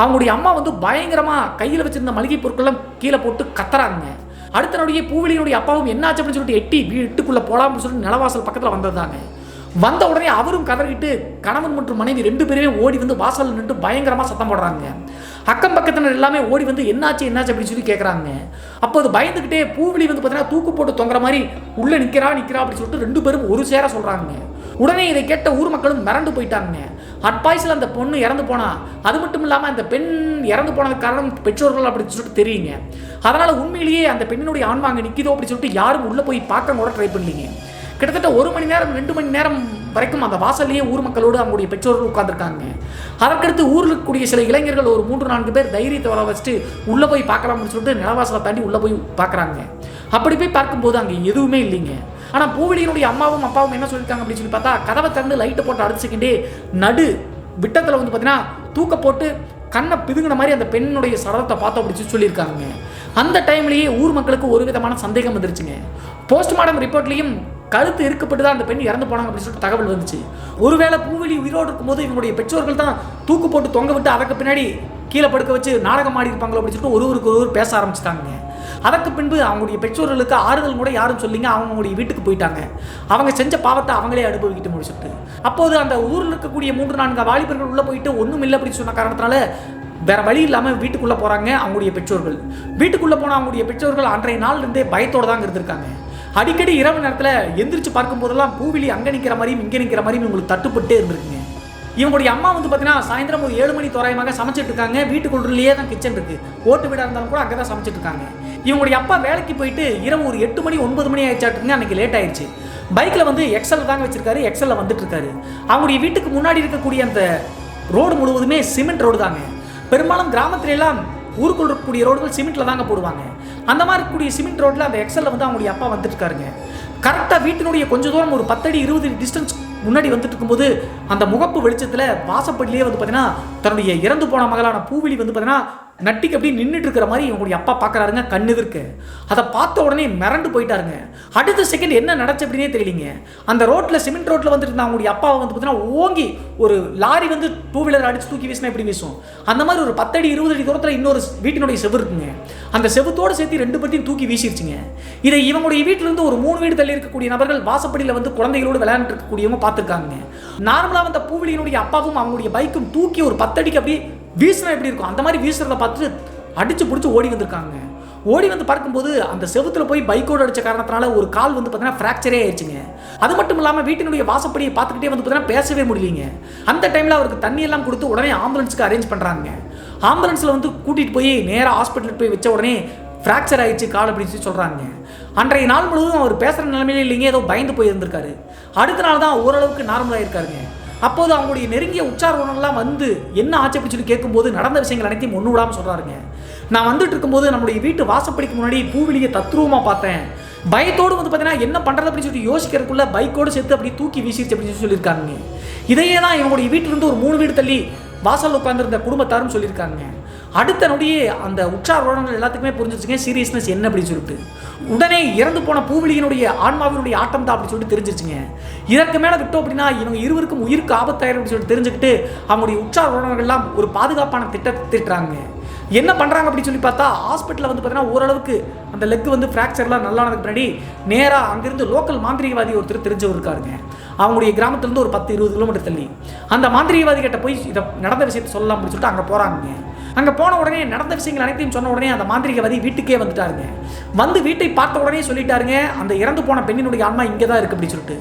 அவங்களுடைய அம்மா வந்து பயங்கரமாக கையில் வச்சிருந்த மளிகை பொருட்கள்லாம் கீழே போட்டு கத்துறாங்க. அடுத்த நொடியே பூவிலியினுடைய அப்பாவும் என்ன ஆச்சு அப்படின்னு சொல்லிட்டு எட்டி வீட்டுக்குள்ளே போகலாம்னு சொல்லிட்டு நிலவாசல் பக்கத்தில் வந்ததாங்க. வந்த உடனே அவரும் கதறிட்டு கணவன் மற்றும் மனைவி 2 பேருமே ஓடி வந்து வாசல் நின்று பயங்கரமாக சத்தம் போடுறாங்க. அக்கம் பக்கத்தினர் எல்லாமே ஓடி வந்து என்னாச்சு அப்படின்னு சொல்லி கேட்குறாங்க. அப்போ அது பயந்துக்கிட்டே பூவிலி வந்து பார்த்தீங்கன்னா தூக்கு போட்டு தொங்குற மாதிரி உள்ளே நிற்கிறா அப்படின்னு சொல்லிட்டு 2 பேரும் ஒரு சேர சொல்கிறாங்க. உடனே இதை கேட்ட ஊர் மக்களும் மிரண்டு போயிட்டாங்க. அட்பாய்ஸில் அந்த பொண்ணு இறந்து போனா, அது மட்டும் இல்லாமல் அந்த பெண் இறந்து போனதுக்கு காரணம் பெற்றோர்கள் அப்படின்னு சொல்லிட்டு தெரியுங்க. அதனால் உண்மையிலேயே அந்த பெண்ணினுடைய ஆன்மா அங்கே நிற்கிதோ அப்படின்னு சொல்லிட்டு யாரும் உள்ளே போய் பார்க்க கூட ட்ரை பண்ணலீங்க. கிட்டத்தட்ட 1 மணி நேரம் 2 மணி நேரம் வரைக்கும் அந்த வாசல்லையே ஊர் மக்களோடு அவங்களுடைய பெற்றோர்கள் உட்காந்துருக்காங்க. அதற்கடுத்து ஊரில் இருக்கக்கூடிய சில இளைஞர்கள் ஒரு 3-4 பேர் தைரியத்தை வர வச்சுட்டு உள்ளே போய் பார்க்கலாம்னு சொல்லிட்டு நிலவாசலை தாண்டி உள்ளே போய் பார்க்குறாங்க. அப்படி போய் பார்க்கும்போது அங்கே எதுவுமே இல்லைங்க. ஆனால் பூவிலியினுடைய அம்மாவும் அப்பாவும் என்ன சொல்லியிருக்காங்க அப்படின்னு சொல்லி பார்த்தா, கதவை திறந்து லைட்டை போட்டு அடுத்த செகண்டே நடு விட்டத்தில் வந்து பார்த்தீங்கன்னா தூக்க போட்டு கண்ணை பிதுங்கின மாதிரி அந்த பெண்ணுடைய சடலத்தை பார்த்தோம் அப்படின்னு சொல்லியிருக்காங்க. அந்த டைம்லேயே ஊர் மக்களுக்கு ஒரு விதமான சந்தேகம் வந்துருச்சுங்க. போஸ்ட்மார்ட்டம் ரிப்போர்ட்லேயும் கழுத்து இருக்கப்பட்டு தான் அந்த பெண் இறந்து போனாங்க அப்படின்னு சொல்லிட்டு தகவல் வந்துச்சு. ஒருவேளை பூவிலி உயிரோடு இருக்கும்போது இவங்களுடைய பெற்றோர்கள் தான் தூக்கு போட்டு தொங்க விட்டு அதற்கு பின்னாடி கீழே படுக்க வச்சு நாடகம் ஆடி இருப்பாங்களோ அப்படின்னு சொல்லிட்டு ஒருவருக்கு ஒருவர் பேச ஆரம்பிச்சிட்டாங்க. அதற்கு பின்பு அவங்களுடைய பெற்றோர்களுக்கு ஆறுதல் கூட யாரும் சொல்லிங்க, அவங்களுடைய வீட்டுக்கு போயிட்டாங்க. அவங்க செஞ்ச பாவத்தை அவங்களே அனுபவிக்கிட்டு முடிச்சுட்டு அப்போது அந்த ஊரில் இருக்கக்கூடிய 3-4 வாலிபர்கள் உள்ளே போயிட்டு ஒன்றும் இல்லை அப்படின்னு சொன்ன காரணத்தினால வேற வழி இல்லாமல் வீட்டுக்குள்ளே போகிறாங்க. அவங்களுடைய பெற்றோர்கள் வீட்டுக்குள்ளே போன அவங்களுடைய பெற்றோர்கள் அன்றைய நாள் இருந்தே பயத்தோடு தாங்க இருந்திருக்காங்க. அடிக்கடி இரவு நேரத்தில் எந்திரிச்சு பார்க்கும் போதெல்லாம் பூவிலி அங்கே நிற்கிற மாதிரியும் இங்கே நிற்கிற மாதிரியும் இவங்களுக்கு தட்டுப்பட்டே இருந்திருக்குங்க. இவங்களுடைய அம்மா வந்து பார்த்தீங்கன்னா சாயந்தரம் ஒரு 7 மணி தோராயமாக சமைச்சிட்டு இருக்காங்க. வீட்டுக்குள்ளேயே தான் கிச்சன் இருக்கு. ஓட்டு வீடாக இருந்தாலும் கூட அங்கே தான் சமைச்சிட்டு இருக்காங்க. இவங்களுடைய அப்பா வேலைக்கு போயிட்டு இரவு ஒரு 8 மணி 9 மணி ஆயிடுச்சாட்டுங்க. அன்னைக்கு லேட் ஆயிடுச்சு. பைக்கில் வந்து எக்ஸல் தாங்க வச்சிருக்காரு. எக்ஸலில் வந்துட்டு இருக்காரு. அவங்களுடைய வீட்டுக்கு முன்னாடி இருக்கக்கூடிய அந்த ரோடு முழுவதுமே சிமெண்ட் ரோடு தாங்க. பெரும்பாலும் கிராமத்துல எல்லாம் ஊருக்குள் இருக்கக்கூடிய ரோடுகள் சிமெண்ட்டில் தாங்க போடுவாங்க. அந்த மாதிரி இருக்கக்கூடிய சிமெண்ட் ரோட்டில் அந்த எக்ஸலில் வந்து அவங்களுடைய அப்பா வந்துட்டு இருக்காருங்க. கரெக்டாக வீட்டினுடைய கொஞ்சம் தூரம் ஒரு 10 அடி 20 அடி டிஸ்டன்ஸ் முன்னாடி வந்துட்டு இருக்கும்போது அந்த முகப்பு வெளிச்சத்தில் வாசப்படியிலே வந்து பார்த்தீங்கன்னா தன்னுடைய இறந்து போன மகளான பூவிலி வந்து பார்த்தீங்கன்னா நட்டிக்கு அப்படி நின்றுட்டு இருக்கிற மாதிரி இவங்களுடைய அப்பா பார்க்குறாருங்க கண்ணுதிர்க்க. அதை பார்த்த உடனே மிரண்டு போயிட்டாருங்க. அடுத்த செகண்ட் என்ன நடச்சு அப்படின்னே தெரியலிங்க. அந்த ரோட்டில் சிமெண்ட் ரோட்டில் வந்துட்டு இருந்த அவங்களுடைய அப்பாவை வந்து பார்த்தீங்கன்னா ஓங்கி ஒரு லாரி வந்து 2 வீலர் அடிச்சு தூக்கி வீசினா எப்படி வீசும் அந்த மாதிரி ஒரு 10 அடி 20 அடி தூரத்தில் இன்னொரு வீட்டினுடைய செவு இருக்குங்க. அந்த செவுத்தோடு சேர்த்து 2 பேர்த்தையும் தூக்கி வீசிருச்சுங்க. இதை இவங்களுடைய வீட்டிலிருந்து ஒரு 3 வீடு தள்ளி இருக்கக்கூடிய நபர்கள் வாசப்படியில் வந்து குழந்தைகளோடு விளையாண்டு இருக்கக்கூடியவங்க பார்த்துருக்காங்க. நார்மலாக அந்த பூவிலியினுடைய அப்பாவும் அவங்களுடைய பைக்கும் தூக்கி ஒரு 10 அடிக்கு அப்படியே வீசுனா எப்படி இருக்கும் அந்த மாதிரி வீசுறத பார்த்துட்டு அடிச்சு பிடிச்சி ஓடி வந்திருக்காங்க. ஓடி வந்து பார்க்கும்போது அந்த செவுத்துல போய் பைக்கோடு அடிச்ச காரணத்தினால ஒரு கால் வந்து பார்த்தீங்கன்னா ஃப்ராக்சரே ஆயிடுச்சுங்க. அது மட்டும் இல்லாமல் வீட்டினுடைய வாசப்படியை பார்த்துக்கிட்டே வந்து பார்த்தீங்கன்னா பேசவே முடியலைங்க. அந்த டைமில் அவருக்கு தண்ணி எல்லாம் கொடுத்து உடனே ஆம்புலன்ஸுக்கு அரேஞ்ச் பண்ணுறாங்க. ஆம்புலன்ஸில் வந்து கூட்டிகிட்டு போய் நேராக ஹாஸ்பிட்டலுக்கு போய் வச்ச உடனே ஃப்ராக்சர் ஆயிடுச்சு கால் அப்படின்னு சொல்கிறாங்க. அன்றைய நாள் முழுவதும் அவர் பேசுகிற நிலைமையில இல்லைங்க, ஏதோ பயந்து போயிருந்திருக்காரு. அடுத்த நாள் தான் ஓரளவுக்கு நார்மலாக இருக்காருங்க. அப்போது அவங்களுடைய நெருங்கிய உச்சாரணங்கள்லாம் வந்து என்ன ஆச்சு அப்படின்னு சொல்லி கேட்கும்போது நடந்த விஷயங்கள் அனைத்தையும் ஒன்று விடாமல் சொல்கிறாருங்க. நான் வந்துட்டு இருக்கும்போது நம்மளுடைய வீட்டு வாசப்படிக்கு முன்னாடி பூவிலியை தத்ரூபமாக பார்த்தேன். பயத்தோடு வந்து பார்த்தீங்கன்னா என்ன பண்ணுறது அப்படின்னு சொல்லி யோசிக்கிறதுக்குள்ள பைக்கோடு சேர்த்து அப்படி தூக்கி வீசிடுச்சு அப்படின்னு சொல்லியிருக்காங்க. இதையே தான் இவங்களுடைய வீட்டிலிருந்து ஒரு 3 வீடு தள்ளி வாசல் உட்காந்துருந்த குடும்பத்தாரும் சொல்லியிருக்காங்க. அடுத்த நொடியே அந்த உற்சாரணங்கள் எல்லாத்துக்குமே புரிஞ்சிருச்சுங்க சீரியஸ்னஸ் என்ன அப்படின்னு சொல்லிட்டு. உடனே இறந்து போன பூவிலியினுடைய ஆன்மாவினுடைய ஆட்டம் தான் அப்படின்னு சொல்லிட்டு தெரிஞ்சிருச்சுங்க. இதற்கு மேலே விட்டோம் அப்படின்னா இவங்க இருவருக்கும் உயிருக்கு ஆபத்தாயிரும் அப்படின்னு சொல்லிட்டு தெரிஞ்சுக்கிட்டு அவங்களுடைய உற்சாரணங்கள்லாம் ஒரு பாதுகாப்பான திட்டத்தை திட்டுறாங்க. என்ன பண்ணுறாங்க அப்படின்னு சொல்லி பார்த்தா ஹாஸ்பிட்டலில் வந்து பார்த்தீங்கன்னா ஓரளவுக்கு அந்த லெக் வந்து ஃப்ராக்சர்லாம் நல்லானதுக்கு பின்னாடி நேராக அங்கேருந்து லோக்கல் மாந்திரிகவாதி ஒருத்தர் தெரிஞ்சவர் இருக்காருங்க. அவங்களுடைய கிராமத்துலேருந்து ஒரு 10-20 கிலோமீட்டர் தள்ளி அந்த மாந்திரிகவாதி கிட்ட போய் இதை நடந்த விஷயத்தை சொல்லலாம் அப்படின்னு சொல்லிட்டு அங்கே போகிறாங்க. அங்கே போன உடனே நடந்த விஷயங்கள் அனைத்தையும் சொன்ன உடனே அந்த மாந்திரிகவாதி வீட்டுக்கே வந்துட்டாருங்க. வந்து வீட்டை பார்த்த உடனே சொல்லிட்டாருங்க, அந்த இறந்து போன பெண்ணினுடைய ஆன்மா இங்கே தான் இருக்குது அப்படின்னு சொல்லிட்டு.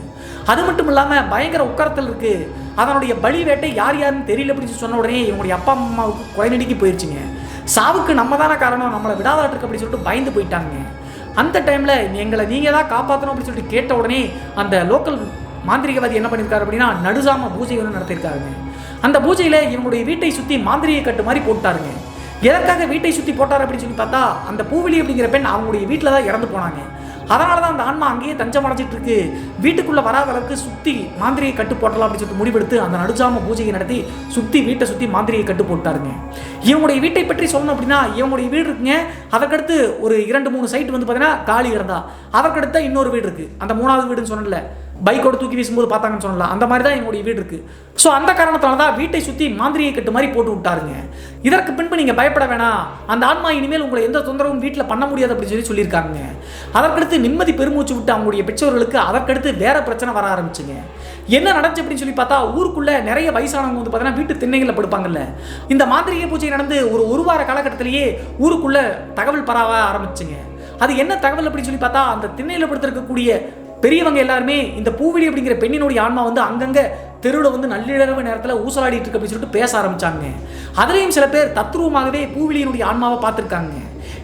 அது மட்டும் இல்லாமல் பயங்கர உக்கரத்தில் இருக்குது, அதனுடைய பலி வேட்டை யார் யாருன்னு தெரியல அப்படின்னு சொன்ன உடனே இவங்களுடைய அப்பா அம்மாவுக்கு குறைநடிக்கி போயிடுச்சுங்க. சாவுக்கு நம்ம தானே காரணம், நம்மளை விடாதாட்டு அப்படின்னு சொல்லிட்டு பயந்து போயிட்டாங்க. அந்த டைமில் எங்களை நீங்கள் தான் காப்பாற்றணும் அப்படின்னு சொல்லிட்டு கேட்ட உடனே அந்த லோக்கல் மாந்திரிகவாதி என்ன பண்ணியிருக்காரு அப்படின்னா நடுசாம பூஜை ஒன்று நடத்தியிருக்காருங்க. அந்த பூஜையில் இவங்களுடைய வீட்டை சுற்றி மாந்திரிகை கட்டு மாதிரி போட்டாருங்க. எதற்காக வீட்டை சுற்றி போட்டார் அப்படின்னு சொல்லி பார்த்தா அந்த பூவிலி அப்படிங்கிற பெண் அவங்களுடைய வீட்டில் தான் இறந்து போனாங்க. அதனால தான் அந்த ஆன்மா அங்கேயே தஞ்சம் அடைஞ்சிட்டு இருக்கு, வீட்டுக்குள்ளே வராத அளவுக்கு சுற்றி மாந்திரியை கட்டு போட்டலாம் அப்படின்னு சொல்லிட்டு முடிவெடுத்து அந்த நடுஜாம பூஜையை நடத்தி வீட்டை சுற்றி மாந்திரியை கட்டு போட்டாருங்க. இவங்களுடைய வீட்டை பற்றி சொல்லணும் அப்படின்னா இவங்களுடைய வீடு இருக்குங்க, அதற்கடுத்து ஒரு 2-3 சைட் வந்து பார்த்தீங்கன்னா காலி இருந்தா, அதற்கடுத்த இன்னொரு வீடு இருக்குது. அந்த 3வது வீடுன்னு சொன்னல பைக்கோட தூக்கி வீசும்போது பார்த்தாங்கன்னு சொல்லலாம், அந்த மாதிரி தான் என்னுடைய வீடு இருக்குது. ஸோ அந்த காரணத்தால தான் வீட்டை சுற்றி மாந்திரியை கட்டு மாதிரி போட்டு விட்டாருங்க. இதற்கு பின்பு நீங்கள் பயப்பட வேணாம், அந்த ஆன்மா இனிமேல் உங்களை எந்த தொந்தரவும் வீட்டில் பண்ண முடியாது அப்படின்னு சொல்லியிருக்காங்க. அதற்கடுத்து நிம்மதி பெருமூச்சு விட்டு அவங்களுடைய பெற்றோர்களுக்கு அதற்கடுத்து வேற பிரச்சனை வர ஆரம்பிச்சுங்க. என்ன நடந்துச்சு அப்படின்னு சொல்லி பார்த்தா ஊருக்குள்ள நிறைய வயசானவங்க வந்து பார்த்தீங்கன்னா வீட்டு திண்ணைகளில் படுப்பாங்கல்ல, இந்த மாந்திரிகை பூஜை நடந்து ஒரு வார காலகட்டத்திலேயே ஊருக்குள்ள தகவல் பரவ ஆரம்பிச்சுங்க. அது என்ன தகவல் அப்படின்னு சொல்லி பார்த்தா அந்த திண்ணையில் படுத்திருக்கக்கூடிய பெரியவங்க எல்லாருமே இந்த பூவிலி அப்படிங்கிற பெண்ணினுடைய ஆன்மா வந்து அங்கங்கே தெருவில் வந்து நள்ளிரவு நேரத்தில் ஊசலாடிட்டு இருக்கு அப்படின்னு சொல்லிட்டு பேச ஆரம்பிச்சாங்க. அதுலேயும் சில பேர் தத்ரூபமாகவே பூவிலியினுடைய ஆன்மாவை பார்த்துருக்காங்க.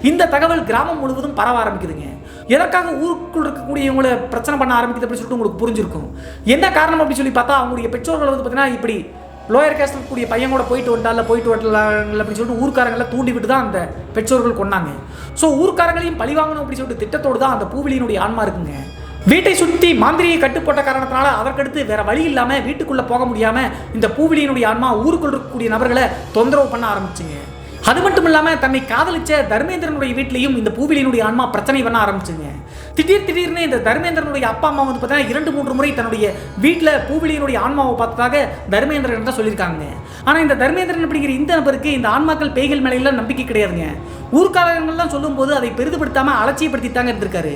இந்த தகவல் கிராமம் முழுவதும் பரவ ஆரம்பிக்குதுங்க. எதற்காக ஊருக்குள் இருக்கக்கூடியவங்களை பிரச்சனை பண்ண ஆரம்பிக்குது அப்படின்னு சொல்லிட்டு உங்களுக்கு புரிஞ்சிருக்கும். என்ன காரணம் அப்படின்னு சொல்லி பார்த்தா அவங்களுடைய பெற்றோர்கள் வந்து பார்த்தீங்கன்னா இப்படி லோயர் கேஸ்ட் இருக்கக்கூடிய பையன் கூட போயிட்டு வரல அப்படின்னு சொல்லிட்டு ஊர்க்காரங்களை தூண்டி விட்டு தான் அந்த பெற்றோர்கள் கொண்டாங்க. ஸோ ஊர்க்காரங்களையும் பழிவாங்கணும் அப்படின்னு சொல்லிட்டு திட்டத்தோடு தான் அந்த பூவிலியினுடைய ஆன்மா இருக்குங்க. வீட்டை சுற்றி மாந்திரியை கட்டுப்போட்ட காரணத்தினால அதற்கடுத்து வேற வழி இல்லாமல் வீட்டுக்குள்ளே போக முடியாமல் இந்த பூவிலியினுடைய ஆன்மா ஊருக்குள் இருக்கக்கூடிய நபர்களை தொந்தரவு பண்ண ஆரம்பிச்சுங்க. அது மட்டும் இல்லாமல் தன்னை காதலிச்ச தர்மேந்திரனுடைய வீட்லையும் இந்த பூவிலியினுடைய ஆன்மா பிரச்சனை பண்ண ஆரம்பிச்சுங்க. திடீர்னு இந்த தர்மேந்திரனுடைய அப்பா அம்மா வந்து பார்த்தீங்கன்னா 2-3 முறை தன்னுடைய வீட்டில் பூவிலியினுடைய ஆன்மாவை பார்த்ததாக தர்மேந்திரன் தான் சொல்லியிருக்காங்க. ஆனால் இந்த தர்மேந்திரன் அப்படிங்கிற இந்த நபருக்கு இந்த ஆன்மாக்கள் பேய்கள் மேலையெல்லாம் நம்பிக்கை கிடையாதுங்க. ஊர்க்காரங்கள்லாம் சொல்லும்போது அதை பெரிதுபடுத்தாமல் அலட்சியப்படுத்தித்தாங்க இருந்திருக்காரு.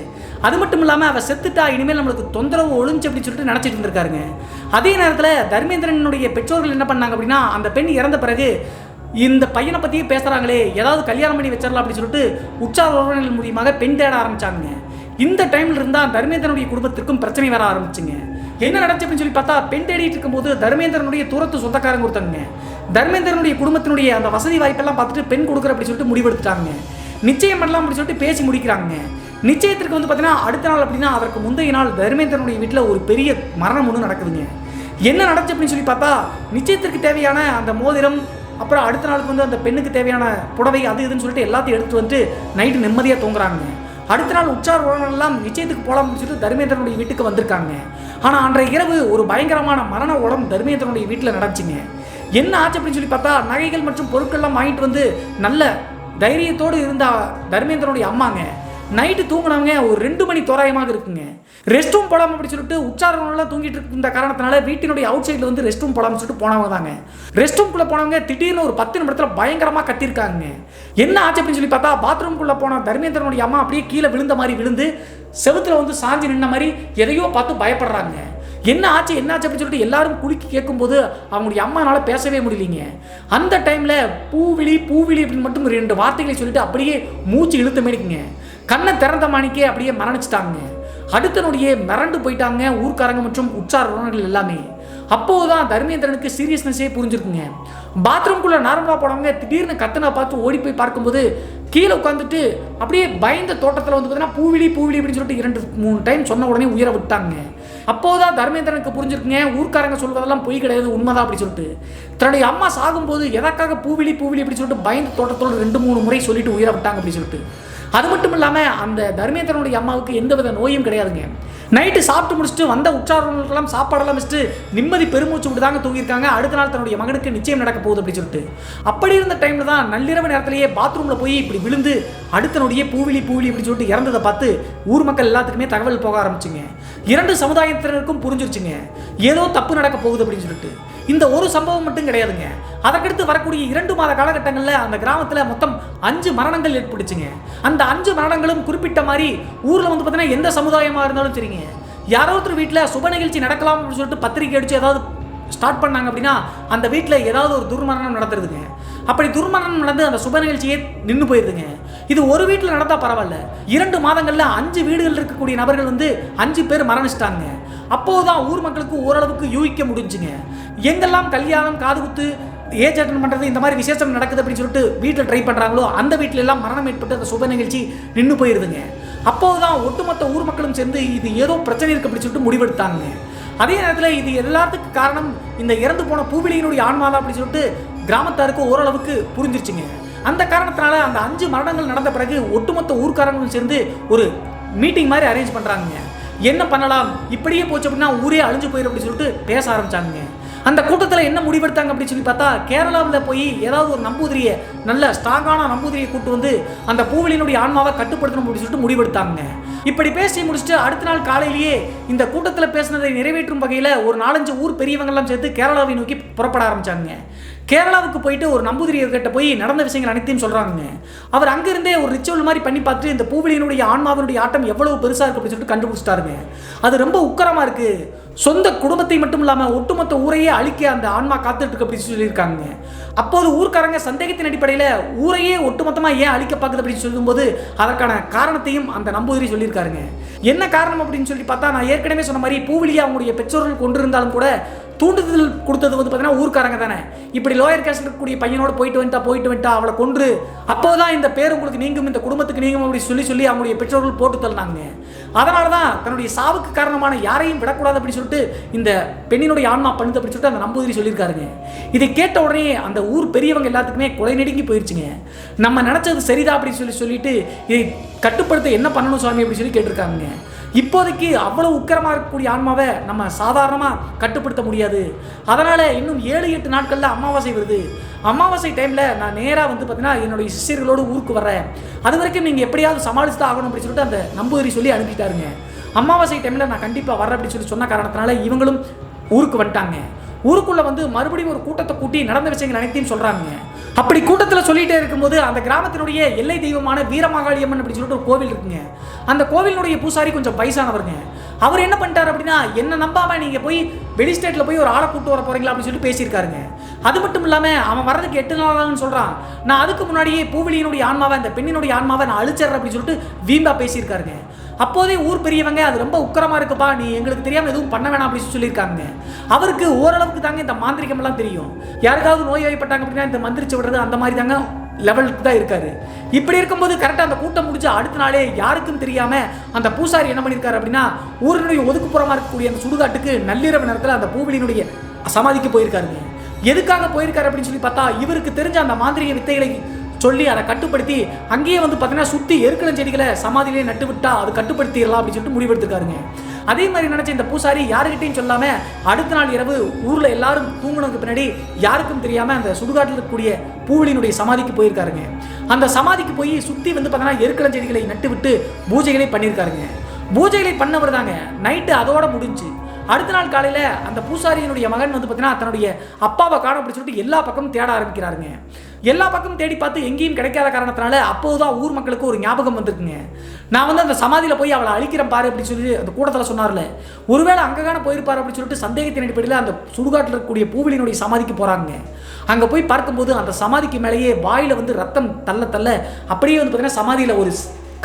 அது மட்டும் இல்லாமல் அவள் செத்துட்டா இனிமேல் நம்மளுக்கு தொந்தரவு ஒழிஞ்சு அப்படின்னு சொல்லிட்டு நினச்சிட்டு இருந்திருக்காருங்க. அதே நேரத்தில் தர்மேந்திரனுடைய பெற்றோர்கள் என்ன பண்ணாங்க அப்படின்னா அந்த பெண் இறந்த பிறகு இந்த பையனை பற்றியே பேசுகிறாங்களே, ஏதாவது கல்யாணம் பண்ணி வச்சிடலாம் அப்படின்னு சொல்லிட்டு உற்சாக உறவினர்கள் மூலியமாக பெண் தேட ஆரம்பித்தாங்க. இந்த டைமில் இருந்தால் தர்மேந்திரனுடைய குடும்பத்திற்கும் பிரச்சனை வர ஆரம்பிச்சுங்க. என்ன நடந்துச்சு அப்படின்னு சொல்லி பார்த்தா பெண் தேடிட்டு இருக்கும்போது தர்மேந்திரனுடைய தூரத்து சொந்தக்காரங்க கொடுத்தாங்க. தர்மேந்திரனுடைய குடும்பத்தினுடைய அந்த வசதி வாய்ப்பெல்லாம் பார்த்துட்டு பெண் கொடுக்குற அப்படின்னு சொல்லிட்டு முடிவெடுத்துட்டாங்க. நிச்சயம் பண்ணலாம் அப்படின்னு சொல்லிட்டு பேசி முடிக்கிறாங்க. நிச்சயத்திற்கு வந்து பார்த்தீங்கன்னா அடுத்த நாள் அப்படின்னா அதற்கு முந்தைய நாள் தர்மேந்திரனுடைய வீட்டில் ஒரு பெரிய மரணம் ஒன்று நடக்குதுங்க. என்ன நடந்துச்சு அப்படின்னு சொல்லி பார்த்தா நிச்சயத்திற்கு தேவையான அந்த மோதிரம், அப்புறம் அடுத்த நாளுக்கு வந்து அந்த பெண்ணுக்கு தேவையான புடவை அது இதுன்னு சொல்லிட்டு எல்லாத்தையும் எடுத்துட்டு வந்து நைட்டு நிம்மதியாக தூங்குறாங்க. அடுத்த நாள் உற்சார் உறவினர்கள்லாம் நிச்சயத்துக்கு போகலாம் சொல்லிட்டு தர்மேந்திரனுடைய வீட்டுக்கு வந்திருக்காங்க. ஆனால் அன்றைய இரவு ஒரு பயங்கரமான மரண உடம்பு தர்மேந்திரனுடைய வீட்டில் நடந்துச்சுங்க. என்ன ஆச்சு அப்படின்னு சொல்லி பார்த்தா நகைகள் மற்றும் பொருட்கள்லாம் வாங்கிட்டு வந்து நல்ல தைரியத்தோடு இருந்த தர்மேந்திரனுடைய அம்மாங்க நைட்டு தூங்கினவங்க ஒரு 2 மணி தோராயமாக இருக்குங்க. ரெஸ்ட் ரூம் போடாமல் அப்படி சொல்லிட்டு உற்சாரங்கள்லாம் தூங்கிட்டு இருந்த காரணத்தினால வீட்டினுடைய அவுட் சைடில் வந்து ரெஸ்ட் ரூம் போடாமல் சொல்லிட்டு போனவங்க தாங்க. ரெஸ்ட் ரூம்குள்ளே போனவங்க திடீர்னு ஒரு 10 நிமிடத்தில் பயங்கரமாக கத்திருக்காங்க. என்ன ஆச்சு அப்படின்னு சொல்லி பார்த்தா பாத்ரூம்குள்ளே போன தர்மேந்திரனுடைய அம்மா அப்படியே கீழே விழுந்த மாதிரி விழுந்து செவுத்துல வந்து சாஞ்சி நின்ன மாதிரி எதையோ பார்த்து பயப்படுறாங்க. என்ன ஆச்சு அப்படின்னு சொல்லிட்டு எல்லாரும் குலுக்கி கேட்கும்போது அவங்களுடைய அம்மானால பேசவே முடியலைங்க. அந்த டைமில் பூவிலி அப்படின்னு மட்டும் 2 வார்த்தைகளை சொல்லிட்டு அப்படியே மூச்சு இழுத்த மேடிக்குங்க. கண்ணை திறந்த மாணிக்கே அப்படியே மரணிச்சிட்டாங்க. அடுத்த நொடியே மிரண்டு போயிட்டாங்க ஊர்க்காரங்க மற்றும் உற்சார உறவினர்கள் எல்லாமே. அப்போதுதான் தர்மேந்திரனுக்கு சீரியஸ்னஸே புரிஞ்சிருக்குங்க. பாத்ரூம்குள்ளே நார்மலாக போனவங்க திடீர்னு கத்தனை பார்த்து ஓடி போய் பார்க்கும்போது கீழே உட்காந்துட்டு அப்படியே பயந்த தோட்டத்தில் வந்து பார்த்தீங்கன்னா பூவிலி அப்படின்னு சொல்லிட்டு 2-3 டைம் சொன்ன உடனே உயிரை விட்டாங்க. அப்போதான் தர்மேந்திரனுக்கு புரிஞ்சிருக்குங்க ஊர்க்காரங்க சொல்வதெல்லாம் பொய் கிடையாது, உண்மைதான் அப்படி சொல்லிட்டு. தன்னுடைய அம்மா சாகும்போது எதற்காக பூவிலி அப்படி சொல்லிட்டு பயந்த தோட்டத்தோடு 2-3 முறை சொல்லிட்டு உயிரை விட்டாங்க அப்படி சொல்லிட்டு. அது மட்டும் இல்லாமல் அந்த தர்மேந்திரனுடைய அம்மாவுக்கு எந்தவித நோயும் கிடையாதுங்க. நைட்டு சாப்பிட்டு முடிச்சுட்டு வந்த உற்சாரங்களுக்கெல்லாம் சாப்பாடெல்லாம் வச்சுட்டு நிம்மதி பெருமூச்சு விட்டு தாங்க தூங்கியிருக்காங்க. அடுத்த நாள் தன்னுடைய மகனுக்கு நிச்சயம் நடக்க போகுது அப்படின்னு சொல்லிட்டு. அப்படி இருந்த டைமில் தான் நள்ளிரவு நேரத்திலேயே பாத்ரூமில் போய் இப்படி விழுந்து அடுத்த நொடியே பூவிலி அப்படின்னு சொல்லிட்டு இறந்ததை பார்த்து ஊர் மக்கள் எல்லாத்துக்குமே தகவல் போக ஆரம்பிச்சுங்க. 2 சமுதாயத்தினருக்கும் புரிஞ்சிருச்சுங்க ஏதோ தப்பு நடக்க போகுது அப்படின்னு சொல்லிட்டு. இந்த ஒரு சம்பவம் மட்டும் கிடையாதுங்க. அதற்கடுத்து வரக்கூடிய 2 மாத காலகட்டங்களில் அந்த கிராமத்தில் மொத்தம் 5 மரணங்கள் ஏற்பட்டுச்சுங்க. அந்த 5 மரணங்களும் குறிப்பிட்ட மாதிரி ஊரில் வந்து பார்த்தீங்கன்னா எந்த சமுதாயமாக இருந்தாலும் சரிங்க, யாரோ ஒருத்தர் வீட்டில் சுப நிகழ்ச்சி நடக்கலாம் அப்படின்னு சொல்லிட்டு பத்திரிக்கை அடித்து ஏதாவது ஸ்டார்ட் பண்ணாங்க அப்படின்னா அந்த வீட்டில் ஏதாவது ஒரு துர்மரணம் நடத்துறதுங்க. அப்படி துர்மரணம் நடந்து அந்த சுப நிகழ்ச்சியே நின்று போயிருதுங்க. இது ஒரு வீட்டில் நடந்தால் பரவாயில்ல, 2 மாதங்களில் 5 வீடுகள் இருக்கக்கூடிய நபர்கள் வந்து 5 பேர் மரணிச்சிட்டாங்க. அப்போதுதான் ஊர் மக்களுக்கு ஓரளவுக்கு யூகிக்க முடிஞ்சுங்க. எங்கெல்லாம் கல்யாணம், காதுகுத்து, ஏஜ் அட்டன் பண்ணுறது, இந்த மாதிரி விசேஷம் நடக்குது அப்படின்னு சொல்லிட்டு வீட்டில் ட்ரை பண்ணுறாங்களோ அந்த வீட்டில எல்லாம் மரணம் ஏற்பட்டு அந்த சுப நிகழ்ச்சி நின்று போயிருதுங்க. அப்போதுதான் ஒட்டுமொத்த ஊர் மக்களும் சேர்ந்து இது ஏதோ பிரச்சனை இருக்கு அப்படின்னு சொல்லிட்டு முடிவெடுத்தாங்க. அதே நேரத்தில் இது எல்லாத்துக்கும் காரணம் இந்த இறந்து போன பூவிலியினுடைய ஆன்மாதான் அப்படின்னு சொல்லிட்டு கிராமத்தாருக்கு ஓரளவுக்கு புரிஞ்சிருச்சுங்க. அந்த காரணத்தினால அந்த 5 மரணங்கள் நடந்த பிறகு ஒட்டுமொத்த ஊர்க்காரங்களும் சேர்ந்து ஒரு மீட்டிங் மாதிரி அரேஞ்ச் பண்ணுறாங்க. என்ன பண்ணலாம், இப்படியே போச்சு அப்படின்னா ஊரே அழிஞ்சு போயிடும் அப்படின்னு சொல்லிட்டு பேச ஆரம்பிச்சாங்க. அந்த கூட்டத்தில் என்ன முடிவெடுத்தாங்க அப்படின்னு சொல்லி பார்த்தா, கேரளாவில் போய் ஏதாவது ஒரு நம்பூதிரியை, நல்ல ஸ்ட்ராங்கான நம்பூதிரியை கூட்டு வந்து அந்த பூவிலினுடைய ஆன்மாவை கட்டுப்படுத்தணும் அப்படின்னு சொல்லிட்டு முடிவெடுத்தாங்க. இப்படி பேசி முடிச்சுட்டு அடுத்த நாள் காலையிலேயே இந்த கூட்டத்தில் பேசினதை நிறைவேற்றும் வகையில் ஒரு 4-5 ஊர் பெரியவங்கெல்லாம் சேர்த்து கேரளாவை நோக்கி புறப்பட ஆரம்பிச்சாங்க. கேரளாவுக்கு போயிட்டு ஒரு நம்பூதிரியர்கிட்ட போய் நடந்த விஷயங்கள் அனைத்தையும் சொல்கிறாங்க. அவர் அங்கிருந்தே ஒரு ரிச்சுவல் மாதிரி பண்ணி பார்த்துட்டு இந்த பூவிலியினுடைய ஆன்மாவினுடைய ஆட்டம் எவ்வளவு பெருசாக இருக்குது அப்படின்னு சொல்லிட்டு கண்டுபிடிச்சிட்டாருங்க. அது ரொம்ப உக்கரமாக இருக்குது, சொந்த குடும்பத்தை மட்டும் இல்லாமல் ஒட்டுமொத்த ஊரையே அழிக்க அந்த ஆன்மா காத்துட்டு இருக்கு அப்படின்னு சொல்லியிருக்காங்க. அப்போது ஊர்க்காரங்க சந்தேகத்தின் அடிப்படையில் ஊரையே ஒட்டுமொத்தமாக ஏன் அழிக்க பார்க்குது அப்படின்னு சொல்லும்போது அதற்கான காரணத்தையும் அந்த நம்பூதிரி சொல்லியிருக்காருங்க. என்ன காரணம் அப்படின்னு சொல்லி பார்த்தா, நான் ஏற்கனவே சொன்ன மாதிரி பூவிலியை அவங்களுடைய பெற்றோர்கள் கொண்டிருந்தாலும் கூட தூண்டுதல் கொடுத்தது வந்து பார்த்தீங்கன்னா ஊர்க்காரங்க தானே. இப்படி லோயர் கேஸ்ட் இருக்கக்கூடிய பையனோட போயிட்டு வந்துட்டா அவளை கொன்று அப்போதான் இந்த பேர் உங்களுக்கு நீங்கும், இந்த குடும்பத்துக்கு நீங்கும் அப்படி சொல்லி அவங்களுடைய பெற்றோர்கள் போட்டு தள்ளினாங்க. அதனால தான் தன்னுடைய சாவுக்கு காரணமான யாரையும் விடக்கூடாது அப்படின்னு சொல்லிட்டு இந்த பெண்ணினுடைய ஆன்மா பண்ணுது அப்படின்னு சொல்லிட்டு அந்த நம்பூதிரி சொல்லியிருக்காருங்க. இதை கேட்ட உடனே அந்த ஊர் பெரியவங்க எல்லாத்துக்குமே கொலை நடுங்கி போயிடுச்சுங்க. நம்ம நினைச்சது சரிதான் அப்படின்னு சொல்லிட்டு இதை கட்டுப்படுத்த என்ன பண்ணணும் சுவாமி அப்படின்னு சொல்லி கேட்டிருக்காங்க. இப்போதைக்கு அவ்வளவு உக்கிரமாக இருக்கக்கூடிய ஆன்மாவை நம்ம சாதாரணமாக கட்டுப்படுத்த முடியாது. அதனால் இன்னும் 7-8 நாட்களில் அமாவாசை வருது. அமாவாசை டைமில் நான் நேராக வந்து பார்த்தீங்கன்னா என்னுடைய சிஷ்யர்களோடு ஊருக்கு வர்றேன். அது வரைக்கும் நீங்கள் எப்படியாவது சமாளித்து தான் ஆகணும் அப்படின்னு சொல்லிட்டு அந்த நம்பூதிரி சொல்லி அனுப்பிட்டாருங்க. அமாவாசை டைமில் நான் கண்டிப்பாக வர்றேன் அப்படின்னு சொன்ன காரணத்தினால இவங்களும் ஊருக்கு வந்துட்டாங்க. ஊருக்குள்ளே வந்து மறுபடியும் ஒரு கூட்டத்தை கூட்டி நடந்த விஷயங்கள் அனைத்தையும் சொல்கிறாங்க. அப்படி கூட்டத்தில் சொல்லிகிட்டே இருக்கும்போது அந்த கிராமத்தினுடைய எல்லை தெய்வமான வீரமாகாளியம்மன் அப்படின்னு சொல்லிட்டு ஒரு கோவில் இருக்குங்க. அந்த கோவிலினுடைய பூசாரி கொஞ்சம் வயசானவருங்க. அவர் என்ன பண்ணிட்டார் அப்படின்னா, என்ன நம்பாமல் நீங்கள் போய் வெளி ஸ்டேட்டில் போய் ஒரு ஆளை கூட்டு வர போகிறீங்களா அப்படின்னு சொல்லிட்டு பேசியிருக்காருங்க. அது மட்டும் இல்லாமல் அவன் வர்றதுக்கு 8 நாள்னு சொல்கிறான். நான் அதுக்கு முன்னாடியே பூவிலியினுடைய ஆன்மாவை, அந்த பெண்ணினுடைய ஆன்மாவை நான் அழிச்சிட்றேன் அப்படின்னு சொல்லிட்டு வீம்பா பேசியிருக்காருங்க. அப்போதே ஊர் பெரியவங்க அது ரொம்ப உக்கரமாக இருக்குப்பா, நீ எங்களுக்கு தெரியாமல் எதுவும் பண்ண வேணாம் அப்படின்னு சொல்லியிருக்காங்க. அவருக்கு ஓரளவுக்கு தாங்க இந்த மாந்திரிகம்லாம் தெரியும். யாருக்காவது நோய் வாய்ப்பட்டாங்க அப்படின்னா இந்த மந்திரிச்சு விடுறது அந்த மாதிரி தாங்க லெவலுக்கு தான் இருக்காரு. இப்படி இருக்கும்போது கரெக்டாக அந்த கூட்டம் முடிச்சு அடுத்த நாளே யாருக்கும் தெரியாமல் அந்த பூசாரி என்ன பண்ணியிருக்காரு அப்படின்னா, ஊரினுடைய ஒதுக்குப்புறமாக இருக்கக்கூடிய அந்த சுடுகாட்டுக்கு நள்ளிரவு நேரத்தில் அந்த பூவிலினுடைய சமாதிக்கு போயிருக்காருங்க. எதுக்காக போயிருக்காரு அப்படின்னு சொல்லி பார்த்தா, இவருக்கு தெரிஞ்ச அந்த மாந்திரிக வித்தைகளை சொல்லி அதை கட்டுப்படுத்தி அங்கேயே வந்து பார்த்தீங்கன்னா சுற்றி எருக்கலம் செடிகளை சமாதியிலே நட்டு விட்டா அது கட்டுப்படுத்திடலாம் அப்படின்னு சொல்லிட்டு முடிவெடுத்துருக்காருங்க. அதே மாதிரி நினச்ச இந்த பூசாரி யாருக்கிட்டையும் சொல்லாமல் அடுத்த நாள் இரவு ஊரில் எல்லாரும் தூங்கினதுக்கு பின்னாடி யாருக்கும் தெரியாமல் அந்த சுடுகாட்டில் இருக்கக்கூடிய பூவிலினுடைய சமாதிக்கு போயிருக்காருங்க. அந்த சமாதிக்கு போய் சுற்றி வந்து பார்த்தீங்கன்னா எருக்கலம் செடிகளை நட்டு விட்டு பூஜைகளை பண்ணியிருக்காருங்க. பூஜைகளை பண்ணவர் தாங்க. நைட்டு அதோட முடிஞ்சு அடுத்த நாள் காலையில் அந்த பூசாரியினுடைய மகன் வந்து பார்த்தீங்கன்னா தன்னுடைய அப்பாவை காண அப்படின்னு சொல்லிட்டு எல்லா பக்கமும் தேட ஆரம்பிக்கிறாருங்க. எல்லா பக்கமும் தேடி பார்த்து எங்கேயும் கிடைக்காத காரணத்தினால அப்போதுதான் ஊர் மக்களுக்கு ஒரு ஞாபகம் வந்திருக்குங்க. நான் வந்து அந்த சமாதியில் போய் அவளை அழிக்கிறேன் பாரு அப்படின்னு சொல்லி அந்த கூட்டத்தில் சொன்னார்ல, ஒருவேளை அங்கேகான போயிருப்பார் அப்படின்னு சொல்லிட்டு சந்தேகத்தின் அடிப்படையில் அந்த சுடுகாட்டில் இருக்கக்கூடிய பூவிலினுடைய சமாதிக்கு போகிறாங்க. அங்கே போய் பார்க்கும்போது அந்த சமாதிக்கு மேலேயே வாயில் வந்து ரத்தம் தள்ள தள்ள அப்படியே வந்து பார்த்தீங்கன்னா சமாதியில் ஒரு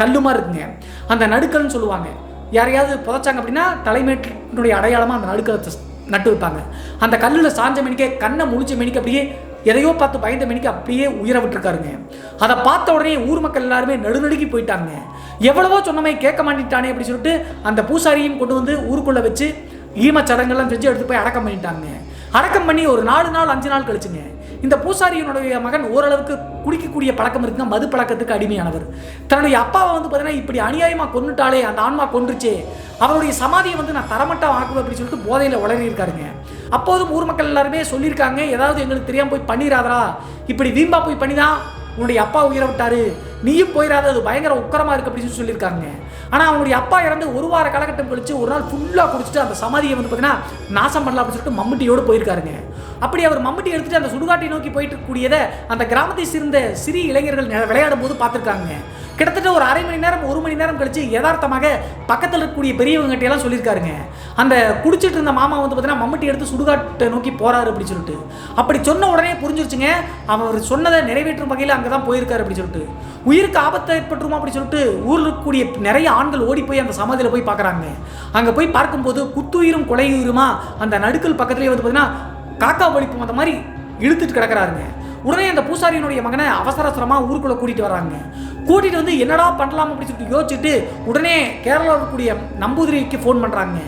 கல்லுமா இருக்குங்க. அந்த நடுக்கல்னு சொல்லுவாங்க. யாரையாவது புதைச்சாங்க அப்படின்னா தலைமையினுடைய அடையாளமாக அந்த நடுக்கலத்தை நட்டு வைப்பாங்க. அந்த கல்லில் சாஞ்ச மணிக்கே கண்ணை முழிச்ச மணிக்கு அப்படியே எதையோ பார்த்து பயந்த மணிக்கு அப்படியே உயிரை விட்டுருக்காருங்க. அதை பார்த்த உடனே ஊர் மக்கள் எல்லாருமே நடுநடுக்கி போயிட்டாங்க. எவ்வளவோ சொன்னமே கேட்க மாட்டேட்டானே அப்படின்னு சொல்லிட்டு அந்த பூசாரியும் கொண்டு வந்து ஊருக்குள்ளே வச்சு ஈமச்சடங்கெல்லாம் செஞ்சு எடுத்து போய் அடக்கம் பண்ணிட்டாங்க. அடக்கம் பண்ணி ஒரு 4 நாள் 5 நாள் கழிச்சுங்க இந்த பூசாரியினுடைய மகன் ஓரளவுக்கு குடிக்கக்கூடிய பழக்கம் இருக்குங்க. மது பழக்கத்துக்கு அடிமையானவர். தன்னுடைய அப்பாவை வந்து பார்த்தீங்கன்னா இப்படி அநியாயமாக கொண்டுட்டாலே, அந்த ஆன்மா கொன்றுச்சே, அவருடைய சமாதியை வந்து நான் தரமட்டா ஆக்குவேன் அப்படின்னு சொல்லிட்டு போதையில் உளறி இருக்காருங்க. அப்போதும் ஊர் மக்கள் எல்லாருமே சொல்லியிருக்காங்க, ஏதாவது எங்களுக்கு தெரியாமல் போய் பண்ணிடாதரா, இப்படி வீம்பா போய் பண்ணி தான் உன்னுடைய அப்பா உயிரை விட்டாரு, நீயும் போயிடாத, அது பயங்கர உக்கரமாக இருக்குது அப்படின்னு சொல்லியிருக்காங்க. ஆனால் அவங்களுடைய அப்பா இறந்து ஒரு வார காலகட்டம் கழிச்சு ஒரு நாள் ஃபுல்லாக குடிச்சிட்டு அந்த சமாதியை வந்து பார்த்தீங்கன்னா நாசம் பண்ணலாம் அப்படின்னு சொல்லிட்டு மம்முட்டியோடு போயிருக்காருங்க. அப்படி அவர் மம்முட்டி எடுத்துட்டு அந்த சுடுகாட்டை நோக்கி போயிட்டு கூடியதை அந்த கிராமத்தை சேர்ந்த சிறிய இளைஞர்கள் விளையாடும் போது பார்த்துருக்காங்க. கிட்டத்தட்ட ஒரு அரை மணி நேரம் 1 மணி நேரம் கழிச்சு யதார்த்தமாக பக்கத்தில் இருக்கக்கூடிய பெரியவங்ககிட்ட எல்லாம் சொல்லியிருக்காருங்க. அந்த குடிச்சிட்டு இருந்த மாமா வந்து பார்த்தீங்கன்னா மம்முட்டி எடுத்து சுடுகாட்டை நோக்கி போறாரு அப்படின்னு சொல்லிட்டு. அப்படி சொன்ன உடனே புரிஞ்சிருச்சுங்க, அவர் சொன்னதை நிறைவேற்றும் வகையில் அங்கே தான் போயிருக்காரு அப்படின்னு சொல்லிட்டு. உயிருக்கு ஆபத்தை ஏற்பட்டுருமா அப்படின்னு சொல்லிட்டு ஊரில் இருக்கக்கூடிய நிறைய ஆண்கள் ஓடி போய் அந்த சமாதியில் போய் பார்க்குறாங்க. அங்கே போய் பார்க்கும்போது குத்துயிரும் கொலையுயிருமா அந்த நடுக்கல் பக்கத்துலேயே வந்து பார்த்தீங்கன்னா காக்கா வலிப்பு அந்த மாதிரி இழுத்துட்டு கிடக்கிறாருங்க. உடனே அந்த பூசாரியினுடைய மகனை அவசரமாக ஊருக்குள்ளே கூட்டிகிட்டு வராங்க. கூட்டிகிட்டு வந்து என்னடா பண்ணலாம் அப்படின்னு சொல்லிட்டு யோசிச்சுட்டு உடனே கேரளாவில் இருக்கக்கூடிய நம்பூதிரிக்கு ஃபோன் பண்ணுறாங்க.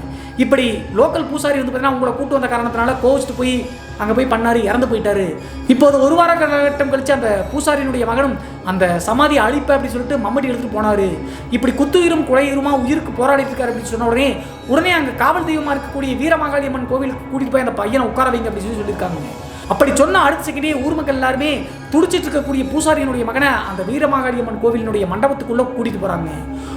இப்படி லோக்கல் பூசாரி வந்து பார்த்தீங்கன்னா உங்களை கூட்டு வந்த காரணத்தினால கோவிச்சுட்டு போய் அங்கே போய் பண்ணார், இறந்து போயிட்டாரு. இப்போது ஒரு வார காலகட்டம் கழிச்சு அந்த பூசாரியினுடைய மகனும் அந்த சமாதியை அழிப்ப அப்படின்னு சொல்லிட்டு மம்முட்டி எடுத்துகிட்டு போனார். இப்படி குத்துயிரும் குழையுருமா உயிருக்கு போராடிட்டு இருக்காரு அப்படின்னு சொன்ன உடனே அங்கே காவல் தெய்வமாக இருக்கக்கூடிய வீரமாகாளியம்மன் கோவிலுக்கு கூட்டிகிட்டு போய் அந்த பையனை உட்கார வைங்க அப்படின்னு சொல்லியிருக்காங்க. அப்படி சொன்ன அடுத்த செகண்டே ஊர் மக்கள் எல்லாருமே துடிச்சிட்டு இருக்கக்கூடிய பூசாரியினுடைய மகனை அந்த வீரமாகாளியம்மன் கோவிலினுடைய மண்டபத்துக்குள்ள கூட்டிட்டு போறாங்க.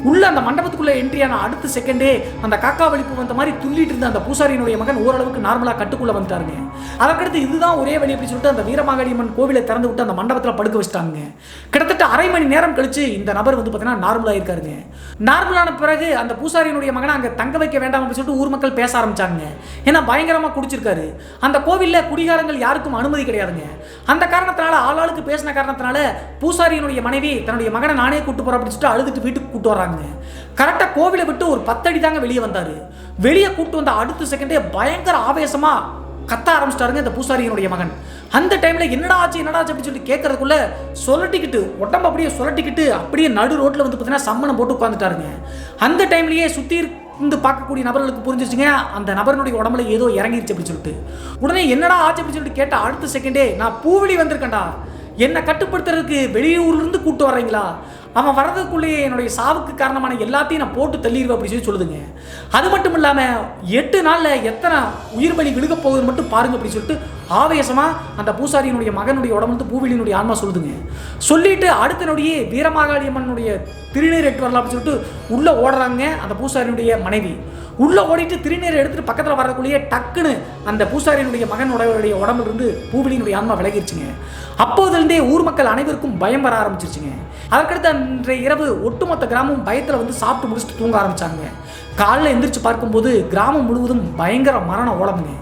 உள்ள அந்த மண்டபத்துக்குள்ள என்ட்ரியான அடுத்த செகண்டே அந்த காக்கா வலிப்பு வந்த மாதிரி துள்ளிட்டு இருந்த அந்த பூசாரியினுடைய மகன் ஓரளவுக்கு நார்மலா கட்டுக்குள்ள வந்துட்டாருங்க. அதற்கடுத்து இதுதான் ஒரே வழி அப்படின்னு சொல்லிட்டு அந்த வீரமாகாளியம்மன் கோவிலை திறந்து விட்டு அந்த மண்டபத்தில் படுக்க வச்சிட்டாங்க. கிட்டத்தட்ட அரை மணி நேரம் கழிச்சு இந்த நபர் வந்து பார்த்தீங்கன்னா நார்மலா இருக்காருங்க. நார்மலான பிறகு அந்த பூசாரியினுடைய மகனை அங்கே தங்க வைக்க வேண்டாம் அப்படின்னு சொல்லிட்டு ஊர் மக்கள் பேச ஆரம்பிச்சாங்க. ஏன்னா பயங்கரமா குடிச்சிருக்காரு. அந்த கோவில்ல குடிகாரங்கள் யாருக்கும் அனுமதி கிடையாதுங்க. அந்த காரணத்தினால ஆளாளுக்கு பேசின காரணத்தினால பூசாரியினுடைய மனைவி தன்னுடைய மகனை நானே கூட்டு போற அப்படின்னு சொல்லிட்டு அழுதுட்டு வீட்டுக்கு கூட்டு வராங்க. கரெக்டா கோவிலை விட்டு ஒரு 10 அடி தாங்க வெளியே வந்தாரு. வெளியே கூட்டு வந்த அடுத்த செகண்டே பயங்கர ஆவேசமா கத்த ஆரம்பிச்சிட்டாருங்க இந்த பூசாரியினுடைய மகன். அந்த டைம்ல என்னடா ஆச்சு அப்படின்னு சொல்லி கேட்கறதுக்குள்ள சொல்லட்டிக்கிட்டு உடம்பு அப்படியே நடு ரோட்ல வந்து பார்த்தீங்கன்னா சம்மணம் போட்டு உட்காந்துட்டாருங்க. அந்த டைம்லயே சுத்தி இருந்து பார்க்கக்கூடிய நபர்களுக்கு புரிஞ்சிருச்சுங்க அந்த நபருடைய உடம்புல ஏதோ இறங்கிருச்சு அப்படின்னு சொல்லிட்டு. உடனே என்னடா ஆச்சு அப்படின்னு சொல்லிட்டு கேட்ட அடுத்த செகண்டே நான் பூவிலி வந்திருக்கேன்டா, என்னை கட்டுப்படுத்துறதுக்கு வெளியூர்ல இருந்து கூட்டு வர்றீங்களா, அவன் வர்றதுக்குள்ளேயே என்னுடைய சாவுக்கு காரணமான எல்லாத்தையும் நான் போட்டு தள்ளிடுவேன் அப்படின்னு சொல்லி சொல்லுதுங்க. அது மட்டும் இல்லாமல் 8 நாளில் எத்தனை உயிர் பலி விழுக போகுதுன்னு மட்டும் பாருங்க அப்படின்னு சொல்லிட்டு ஆவேசமாக அந்த பூசாரியினுடைய மகனுடைய உடம்பு பூவிலினுடைய ஆன்மா சொல்லுதுங்க. சொல்லிட்டு அடுத்த நொடியே வீரமாகாளியம்மனுடைய திருநீர் எட்டு வரலாம் அப்படின்னு சொல்லிட்டு உள்ளே ஓடுறாங்க அந்த பூசாரியினுடைய மனைவி. உள்ளே ஓடிட்டு திருநீரை எடுத்துட்டு பக்கத்தில் வரக்குள்ளேயே டக்குன்னு அந்த பூசாரியினுடைய மகனுடைய உடம்புல இருந்து பூவிலினுடைய ஆன்மா விலகிருச்சுங்க. அப்போதிலிருந்தே ஊர் மக்கள் அனைவருக்கும் பயம் வர ஆரம்பிச்சிருச்சுங்க. அதற்கடுத்து அன்றைய இரவு ஒட்டுமொத்த கிராமம் பயத்தில் வந்து சாப்பிட்டு முடிச்சுட்டு தூங்க ஆரம்பிச்சாங்க. காலையில் எந்திரிச்சு பார்க்கும்போது கிராமம் முழுவதும் பயங்கர மரண ஓலமுங்க.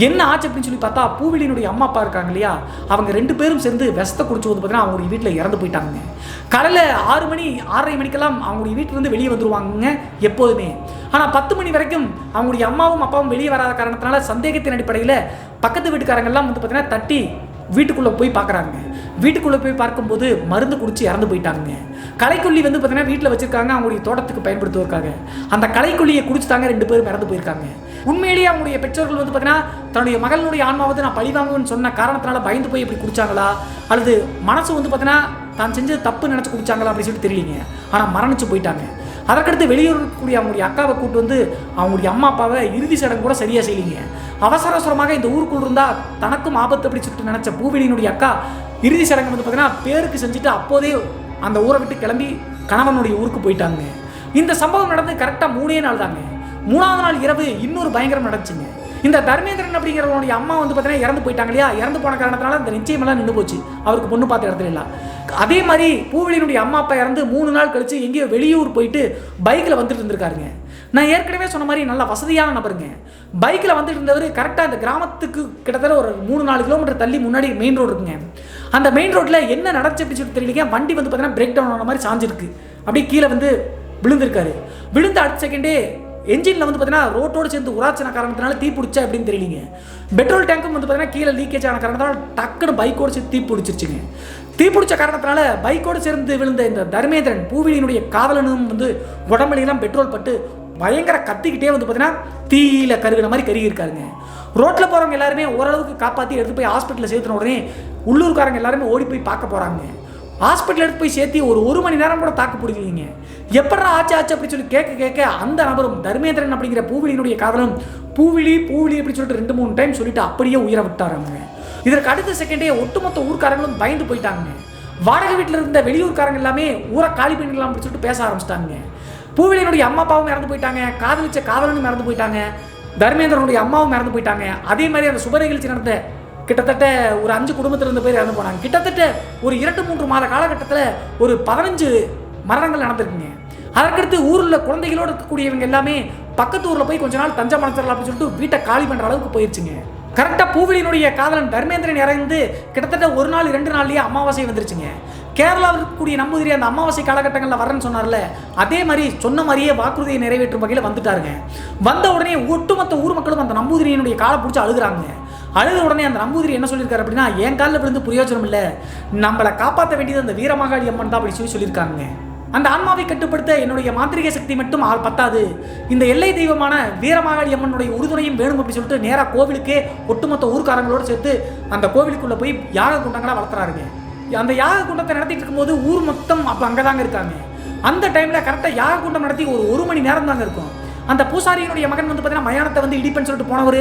என்ன ஆச்சு அப்படின்னு சொல்லி பார்த்தா பூவிலினுடைய அம்மா அப்பா இருக்காங்க இல்லையா, அவங்க 2 பேரும் சேர்ந்து விஷத்தை குடிச்சு வந்து பார்த்தீங்கன்னா அவங்களுடைய வீட்டில் இறந்து போயிட்டாங்க. காலையில் 6 மணி 6:30 மணிக்கெல்லாம் அவங்களுடைய வீட்டிலேருந்து வெளியே வந்துருவாங்க எப்போதுமே. ஆனால் 10 மணி வரைக்கும் அவங்களுடைய அம்மாவும் அப்பாவும் வெளியே வராத காரணத்தினால சந்தேகத்தின் அடிப்படையில் பக்கத்து வீட்டுக்காரங்கெல்லாம் வந்து பார்த்தீங்கன்னா தட்டி வீட்டுக்குள்ளே போய் பார்க்குறாங்க. வீட்டுக்குள்ளே போய் பார்க்கும்போது மருந்து குடிச்சு இறந்து போயிட்டாங்க. களைக்கொல்லி வந்து பார்த்தீங்கன்னா வீட்டில் வச்சுருக்காங்க அவங்களுடைய தோட்டத்துக்கு பயன்படுத்துவதற்காக. அந்த களைக்கொல்லியை குடிச்சுட்டாங்க 2 பேரும் இறந்து போயிருக்காங்க. உண்மையிலேயே அவங்களுடைய பெற்றோர்கள் வந்து பார்த்தீங்கன்னா தன்னுடைய மகளுடைய ஆன்மாவது நான் பழி வாங்குவேன்னு சொன்ன காரணத்தினால பயந்து போய் இப்படி குடிச்சாங்களா, அல்லது மனசு வந்து பார்த்தீங்கன்னா தான் செஞ்சது தப்பு நினச்சி குடிச்சாங்களா அப்படின்னு சொல்லிட்டு தெரியலீங்க. ஆனால் மரணிச்சு போயிட்டாங்க. அதற்கடுத்து வெளியூர் இருக்கக்கூடிய அவங்களுடைய அக்காவை கூப்பிட்டு வந்து அவங்களுடைய அம்மா அப்பாவை இறுதி சடங்கு கூட சரியாக செய்யலிங்க. அவசரமாக இந்த ஊருக்குள் இருந்தால் தனக்கும் ஆபத்து அப்படி சொல்லிட்டு நினச்ச பூவிலினுடைய அக்கா இறுதி சடங்கு வந்து பார்த்தீங்கன்னா பேருக்கு செஞ்சுட்டு அப்போதே அந்த ஊரை விட்டு கிளம்பி கணவனுடைய ஊருக்கு போயிட்டாங்க. இந்த சம்பவம் நடந்து கரெக்டாக 3 நாள் தாங்க. 3ஆவது நாள் இரவு இன்னொரு பயங்கரம் நடந்துச்சுங்க. இந்த தர்மேந்திரன் அப்படிங்கிறவனுடைய அம்மா வந்து பார்த்தீங்கன்னா இறந்து போயிட்டாங்க இல்லையா, இறந்து போன காரணத்தினால இந்த நிச்சயமெல்லாம் நின்று போச்சு. அவருக்கு பொண்ணு பார்த்த இடத்துல இல்லை. அதே மாதிரி பூவிலினுடைய அம்மா அப்பா இறந்து 3 நாள் கழிச்சு எங்கேயோ வெளியூர் போயிட்டு பைக்கில் வந்துட்டு இருந்திருக்காருங்க. நான் ஏற்கனவே சொன்ன மாதிரி நல்ல வசதியான நபருங்க. பைக்கில் வந்துட்டு இருந்தவர் கரெக்டாக இந்த கிராமத்துக்கு கிட்டத்தட்ட ஒரு 3-4 கிலோமீட்டர் தள்ளி முன்னாடி மெயின் ரோடு இருக்குங்க. அந்த மெயின் ரோட்டில் என்ன நடந்துச்சு அப்படின்னு சொல்லிட்டு தெரியலங்க. வண்டி வந்து பார்த்தீங்கன்னா பிரேக் டவுன் ஆன மாதிரி சாஞ்சிருக்கு. அப்படியே கீழே வந்து விழுந்திருக்காரு. விழுந்த அடுத்த செகண்டே என்ஜினில் வந்து பார்த்தீங்கன்னா ரோட்டோடு சேர்ந்து உராச்சின காரணத்தினால தீ பிடிச்சா எப்படின்னு தெரியலிங்க. பெட்ரோல் டேங்க்கும் வந்து பார்த்தீங்கன்னா கீழே லீக்கேஜ் ஆன காரணத்தினால டக்குன்னு பைக்கோடு சேர்த்து தீ பிடிச்சிருச்சுங்க. தீ பிடிச்ச காரணத்தினால பைக்கோடு சேர்ந்து விழுந்த இந்த தர்மேந்திரன் பூவிலினுடைய காதலனும் வந்து உடம்புலாம் பெட்ரோல் பட்டு பயங்கர கத்திக்கிட்டே வந்து பார்த்தீங்கன்னா தீயில கருகின மாதிரி கருகி இருக்காருங்க. ரோட்டில் போகிறவங்க எல்லாருமே ஓரளவுக்கு காப்பாற்றி எடுத்து போய் ஹாஸ்பிட்டலில் சேர்த்துன உடனே உள்ளூர்காரங்க எல்லாருமே ஓடி போய் பார்க்க போகிறாங்க. ஹாஸ்பிட்டல் எடுத்து போய் சேர்த்து ஒரு மணி நேரம் கூட தாக்கு பிடிக்கலீங்க. எப்படா ஆச்சு அப்படின்னு சொல்லி கேட்க அந்த நபரும் தர்மேந்திரன் அப்படிங்கிற பூவிலினுடைய காதலும் பூவிலி அப்படின்னு சொல்லிட்டு 2-3 டைம் சொல்லிட்டு அப்படியே உயிரை விட்டாராங்க. இதற்கு அடுத்த செகண்டே ஒட்டுமொத்த ஊர்க்காரங்களும் பயந்து போயிட்டாங்க. வாடகை வீட்டில் இருந்த வெளியூர்காரங்க எல்லாமே ஊரை காலி பண்ணிடலாம் அப்படின்னு சொல்லிட்டு பேச ஆரம்பிச்சிட்டாங்க. பூவிலினுடைய அம்மா அப்பாவும் இறந்து போயிட்டாங்க, காதலிச்ச காதலனும் இறந்து போயிட்டாங்க, தர்மேந்திரனுடைய அம்மாவும் இறந்து போயிட்டாங்க. அதே மாதிரி அந்த சுப நிகழ்ச்சி நடந்த கிட்டத்தட்ட ஒரு 5 குடும்பத்திலிருந்து பேர் இறந்து போனாங்க. கிட்டத்தட்ட ஒரு 2-3 மாத காலகட்டத்தில் ஒரு 15 மரணங்கள் நடந்திருக்குங்க. அதற்கடுத்து ஊரில் குழந்தைகளோடு இருக்கக்கூடியவங்க எல்லாமே பக்கத்து ஊரில் போய் கொஞ்ச நாள் தஞ்சம் அடைச்சிடலாம் அப்படின்னு சொல்லிட்டு வீட்டை காலி பண்ணுற அளவுக்கு போயிடுச்சுங்க. கரெக்டாக பூவிலினுடைய காதலன் தர்மேந்திரன் இறந்து கிட்டத்தட்ட 1 நாள் 2 நாள்லேயே அமாவாசை வந்துருச்சுங்க. கேரளாவில் இருக்கக்கூடிய நம்பூதிரி அந்த அமாவாசை காலகட்டங்களில் வரேன்னு சொன்னார்ல, அதே மாதிரி சொன்ன மாதிரியே வாக்குறுதியை நிறைவேற்றும் வகையில் வந்துட்டாருங்க. வந்த உடனே ஒட்டுமொத்த ஊர் மக்களும் அந்த நம்பூதிரியினுடைய காலை பிடிச்சி அழுகுறாங்க. அழுத உடனே அந்த நம்பூதிரி என்ன சொல்லியிருக்காரு அப்படின்னா, என் காலில் விழுந்து பிரயோஜனம் இல்லை, நம்மளை காப்பாற்ற வேண்டியது அந்த வீரமாகாளி அம்மன் தான் அப்படி சொல்லியிருக்காங்க. அந்த ஆன்மாவை கட்டுப்படுத்த என்னுடைய மாந்திரிக சக்தி மட்டும் பத்தாது, இந்த எல்லை தெய்வமான வீரமாகாளி அம்மனுடைய உறுதுணையும் வேணும் அப்படி சொல்லிட்டு நேராக கோவிலுக்கே ஒட்டுமொத்த ஊர்க்காரங்களோடு சேர்த்து அந்த கோவிலுக்குள்ளே போய் யாக குண்டங்களாக வளர்த்துறாருங்க. அந்த யாக குண்டத்தை நடத்திட்டு இருக்கும்போது ஊர் மொத்தம் அப்போ அங்கே தாங்க இருக்காங்க. அந்த டைமில் கரெக்டாக யாக குண்டம் நடத்தி ஒரு 1 மணி நேரம் தாங்க இருக்கும். அந்த பூசாரியினுடைய மகன் வந்து பார்த்தீங்கன்னா மயானத்தை வந்து இடிப்பேன்னு சொல்லிட்டு போனவர்,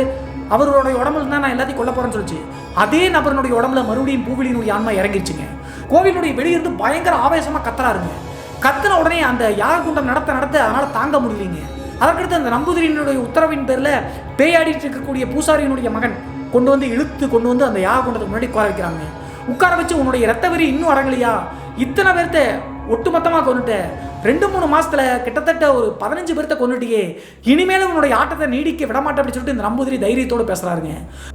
அவருடைய உடம்புல தான் நான் எல்லாத்தையும் கொல்ல போகிறேன்னு சொல்லிச்சு. அதே நபருடைய உடம்புல மறுபடியும் பூவிலினுடைய ஆன்மா இறங்கிடுச்சுங்க. கோவிலுடைய வெளியிருந்து பயங்கர ஆவேசமாக கத்துறாருங்க. கத்துன உடனே அந்த யாக குண்டம் நடத்த அதனால் தாங்க முடியலைங்க. அதற்கடுத்து அந்த நம்பூதிரியினுடைய உத்தரவின் பேரில் பேயாடிட்டு இருக்கக்கூடிய பூசாரியினுடைய மகன் கொண்டு வந்து அந்த யாக குண்டத்துக்கு முன்னாடி உட்கார வைக்கிறாங்க. உட்கார வச்சு, உன்னுடைய ரத்த வெறி இன்னும் அடங்கலையா, இத்தனை பேர்த்த ஒட்டுமொத்தமாக கொண்டுட்ட, 2-3 மாசத்துல கிட்டத்தட்ட ஒரு 15 பேர்த்த கொண்டுட்டியே, இனிமேலும் உன்னுடைய ஆட்டத்தை நீடிக்க விடமாட்டேன் அப்படின்னு சொல்லிட்டு இந்த நம்பூதிரி தைரியத்தோடு பேசுறாருங்க.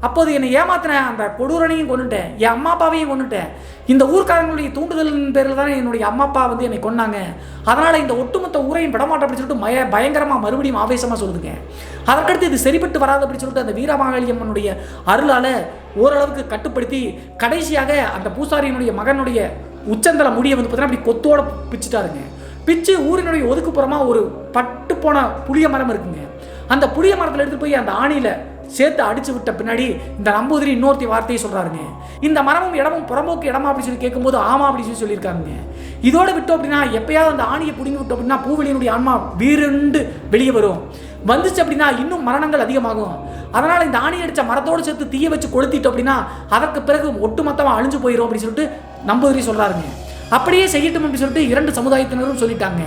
அப்போது என்னை ஏமாத்தின அந்த கொடூரனையும் கொண்டுட்டேன், என் அம்மா அப்பாவையும் கொண்டுட்டேன், இந்த ஊர்க்காரங்களுடைய தூண்டுதலின் பேரில் தானே என்னுடைய அம்மா அப்பா வந்து என்னை கொண்டாங்க, அதனால இந்த ஒட்டுமொத்த ஊரையும் விடமாட்டேன் அப்படின்னு சொல்லிட்டு பயங்கரமாக மறுபடியும் ஆவேசமாக சொல்லுதுங்க. அதற்கடுத்து இது சரிப்பட்டு வராது அப்படின்னு சொல்லிட்டு அந்த வீரமாகாளி அம்மனுடைய அருளால ஓரளவுக்கு கட்டுப்படுத்தி கடைசியாக அந்த பூசாரியினுடைய மகனுடைய உச்சந்தல முடியை வந்து பார்த்தீங்கன்னா அப்படி கொத்தோட பிச்சுட்டாருங்க. பிச்சு ஊரினுடைய ஒதுக்குப்புறமா ஒரு பட்டு போன புளிய மரம் இருக்குங்க. அந்த புளிய மரத்தில் எடுத்து போய் அந்த ஆணியில சேர்த்து அடிச்சு விட்ட பின்னாடி இந்த நம்பூதிரி இன்னொருத்தி வார்த்தையை சொல்றாருங்க. இந்த மரமும் இடமும் புறம்போக்கு இடமா அப்படின்னு சொல்லி கேட்கும்போது ஆமா அப்படின்னு சொல்லியிருக்காங்க. இதோட விட்டோம் அப்படின்னா எப்பயாவது அந்த ஆணியை பிடுங்கி விட்டோம் அப்படின்னா பூவிலினுடைய ஆன்மா வீருண்டு வெளியே வரும். வந்துச்சு அப்படின்னா இன்னும் மரணங்கள் அதிகமாகும். அதனால இந்த ஆணி அடிச்ச மரத்தோடு சேர்த்து தீய வச்சு கொளுத்திட்டோம் அப்படின்னா அதற்கு பிறகு ஒட்டுமொத்தமாக அழிஞ்சு போயிடும் அப்படின்னு சொல்லிட்டு நம்பூதிரி சொல்றாருங்க. அப்படியே செய்யட்டும் அப்படின்னு சொல்லிட்டு 2 சமுதாயத்தினரும் சொல்லிட்டாங்க.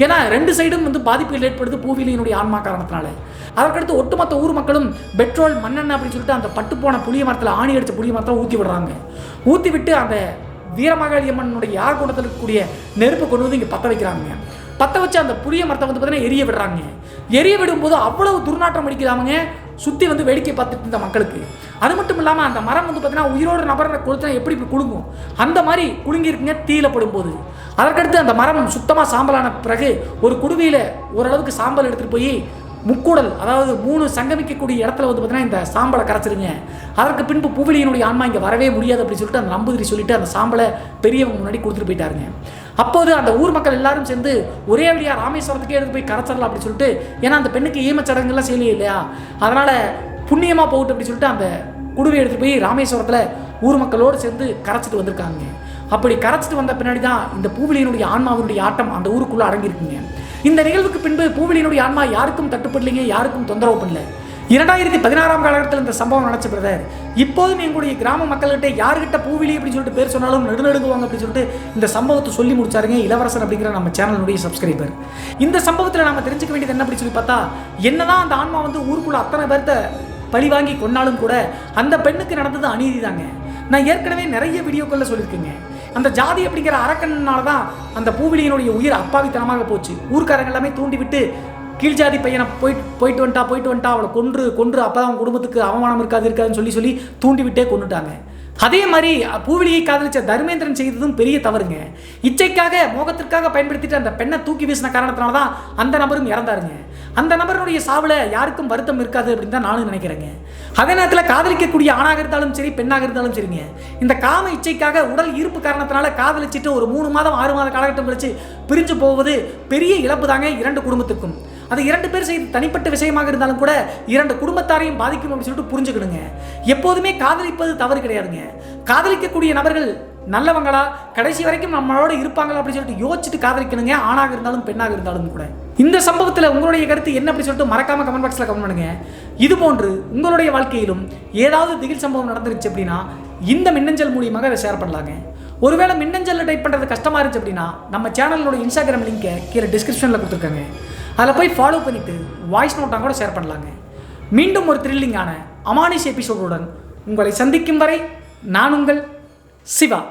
ஏன்னா 2 சைடும் வந்து பாதிப்புகள் ஏற்படுது பூவிலியினுடைய ஆன்மா காரணத்தினால. அதற்கடுத்து ஒட்டுமொத்த ஊர் மக்களும் பெட்ரோல் மண்ணெண்ணெய் அப்படின்னு சொல்லிட்டு அந்த பட்டு போன புளிய மரத்தில் ஆணி அடித்த புளிய மரத்தில் ஊற்றி விடுறாங்க. ஊற்றி விட்டு அந்த வீரமாகாளி அம்மனுடைய யாக கூடத்தில் இருக்கக்கூடிய நெருப்பு கொண்டு வந்து இங்கே பற்ற வைக்கிறாங்க. பற்ற வச்சு அந்த புளிய மரத்தை வந்து பார்த்தீங்கன்னா எரிய விடுறாங்க. எரிய விடும்போது அவ்வளவு துர்நாற்றம் அடிக்கிறாங்க. சுற்றி வந்து வேடிக்கை பார்த்துட்டு இருந்த மக்களுக்கு. அது மட்டும் இல்லாமல் அந்த மரம் வந்து பார்த்தீங்கன்னா உயிரோடு நபரை கொடுத்தா எப்படி இப்படி குலுங்கும், அந்த மாதிரி குலுங்கிருக்குங்க தீயில படும்போது. அதற்கடுத்து அந்த மரம் சுத்தமாக சாம்பலான பிறகு ஒரு குடுவையில் ஓரளவுக்கு சாம்பல் எடுத்துகிட்டு போய் முக்கூடல், அதாவது 3 சங்கமிக்கக்கூடிய இடத்துல வந்து பார்த்தீங்கன்னா இந்த சாம்பலை கரைச்சிருங்க. அதற்கு பின்பு பூவிலியினுடைய ஆன்மா இங்கே வரவே முடியாது அப்படின்னு சொல்லிட்டு அந்த நம்பூதிரி சொல்லிட்டு அந்த சாம்பலை பெரியவங்க முன்னாடி கொடுத்துட்டு போயிட்டாருங்க. அப்போது அந்த ஊர் மக்கள் எல்லாரும் சேர்ந்து ஒரே வழியாக ராமேஸ்வரத்துக்கே எடுத்து போய் கரைச்சிடலாம் அப்படின்னு சொல்லிட்டு, ஏன்னா அந்த பெண்ணுக்கு ஈமச்சடங்குலாம் செய்யலையே இல்லையா, அதனால் புண்ணியமாக போகட்டும் அப்படின்னு சொல்லிட்டு அந்த குடுவை எடுத்துகிட்டு போய் ராமேஸ்வரத்தில் ஊர் மக்களோடு சேர்ந்து கரைச்சிட்டு வந்திருக்காங்க. அப்படி கரைச்சிட்டு வந்த பின்னாடி தான் இந்த பூவிலியினுடைய ஆன்மாவினுடைய ஆட்டம் அந்த ஊருக்குள்ளே அடங்கியிருக்குங்க. இந்த நிகழ்வுக்கு பின்பு பூவிலியினுடைய ஆன்மா யாருக்கும் தட்டுப்படலைங்க, யாருக்கும் தொந்தரவு பண்ணல. 2016ஆம் காலகட்டத்தில் இந்த சம்பவம் நடச்ச பிரதர். இப்போதும் எங்களுடைய கிராம மக்கள்கிட்ட யாருக்கிட்ட பூவிலி அப்படின்னு சொல்லிட்டு பேர் சொன்னாலும் நடுநடுங்குவாங்க அப்படின்னு சொல்லிட்டு இந்த சம்பவத்தை சொல்லி முடிச்சாருங்க இளவரசன் அப்படிங்கிற நம்ம சேனலுடைய சப்ஸ்கிரைபர். இந்த சம்பவத்தில் நம்ம தெரிஞ்சுக்க வேண்டியது என்ன அப்படின்னு சொல்லி பார்த்தா, என்னதான் அந்த ஆன்மா வந்து ஊருக்குள்ள அத்தனை பேர்த்த பழி வாங்கி கொண்டாலும் கூட அந்த பெண்ணுக்கு நடந்தது அநீதி தாங்க. நான் ஏற்கனவே நிறைய வீடியோக்களில் சொல்லியிருக்கேங்க. அந்த ஜாதி அப்படிங்கிற அரக்கனால தான் அந்த பூவிலியினுடைய உயிர் அப்பாவித்தனமாக போச்சு. ஊர்க்காரங்க எல்லாமே தூண்டி விட்டு கீழ் ஜாதி பையனை போயிட்டு வந்துட்டா அவளை கொன்று அப்பதான் அவன் குடும்பத்துக்கு அவமானம் இருக்காதுன்னு சொல்லி தூண்டி விட்டே கொண்டுட்டாங்க. அதே மாதிரி பூவிலியை காதலிச்ச தர்மேந்திரன் செய்ததும் பெரிய தவறுங்க. இச்சைக்காக மோகத்திற்காக பயன்படுத்திட்டு அந்த பெண்ணை தூக்கி வீசின காரணத்தினால தான் அந்த நபரும் இறந்தாருங்க. அந்த நபருடைய சாவுல யாருக்கும் வருத்தம் இருக்காது அப்படின்னு தான் நானும் நினைக்கிறேங்க. அதே நேரத்தில் காதலிக்கக்கூடிய ஆணாக இருந்தாலும் சரி பெண்ணாக இருந்தாலும் சரிங்க, இந்த காம இச்சைக்காக உடல் ஈர்ப்பு காரணத்தினால காதலிச்சுட்டு ஒரு 3 மாதம் 6 மாத காலகட்டம் கழிச்சு பிரிஞ்சு போவது பெரிய இழப்பு தாங்க 2 குடும்பத்துக்கும். அது 2 பேர் செய்து தனிப்பட்ட விஷயமாக இருந்தாலும் கூட 2 குடும்பத்தாரையும் பாதிக்கும் அப்படின்னு சொல்லிட்டு புரிஞ்சுக்கணுங்க. எப்போதுமே காதலிப்பது தவறு கிடையாதுங்க. காதலிக்கக்கூடிய நபர்கள் நல்லவங்களா கடைசி வரைக்கும் நம்மளோட இருப்பாங்களா அப்படின்னு சொல்லிட்டு யோசிச்சுட்டு காதலிக்கணுங்க, ஆணாக இருந்தாலும் பெண்ணாக இருந்தாலும் கூட. இந்த சம்பவத்தில் உங்களுடைய கருத்து என்ன அப்படி சொல்லிட்டு மறக்காம கமெண்ட் பாக்ஸில் கமெண்ட் பண்ணுங்க. இது போன்று உங்களுடைய வாழ்க்கையிலும் ஏதாவது திகில் சம்பவம் நடந்துருச்சு அப்படின்னா இந்த மின்னஞ்சல் மூலியமாக அதை ஷேர் பண்ணலாங்க. ஒருவேளை மின்னஞ்சலில் டைப் பண்ணுறது கஷ்டமாக இருந்துச்சு அப்படின்னா நம்ம சேனலோட இன்ஸ்டாகிராம் லிங்கை கீழே டிஸ்கிரிப்ஷனில் கொடுத்துருக்காங்க. அதில் போய் ஃபாலோ பண்ணிவிட்டு வாய்ஸ் நோட்டாக கூட ஷேர் பண்ணலாங்க. மீண்டும் ஒரு த்ரில்லிங்கான அமானுஷ் எபிசோடுடன் உங்களை சந்திக்கும் வரை நான் உங்கள் சிவா.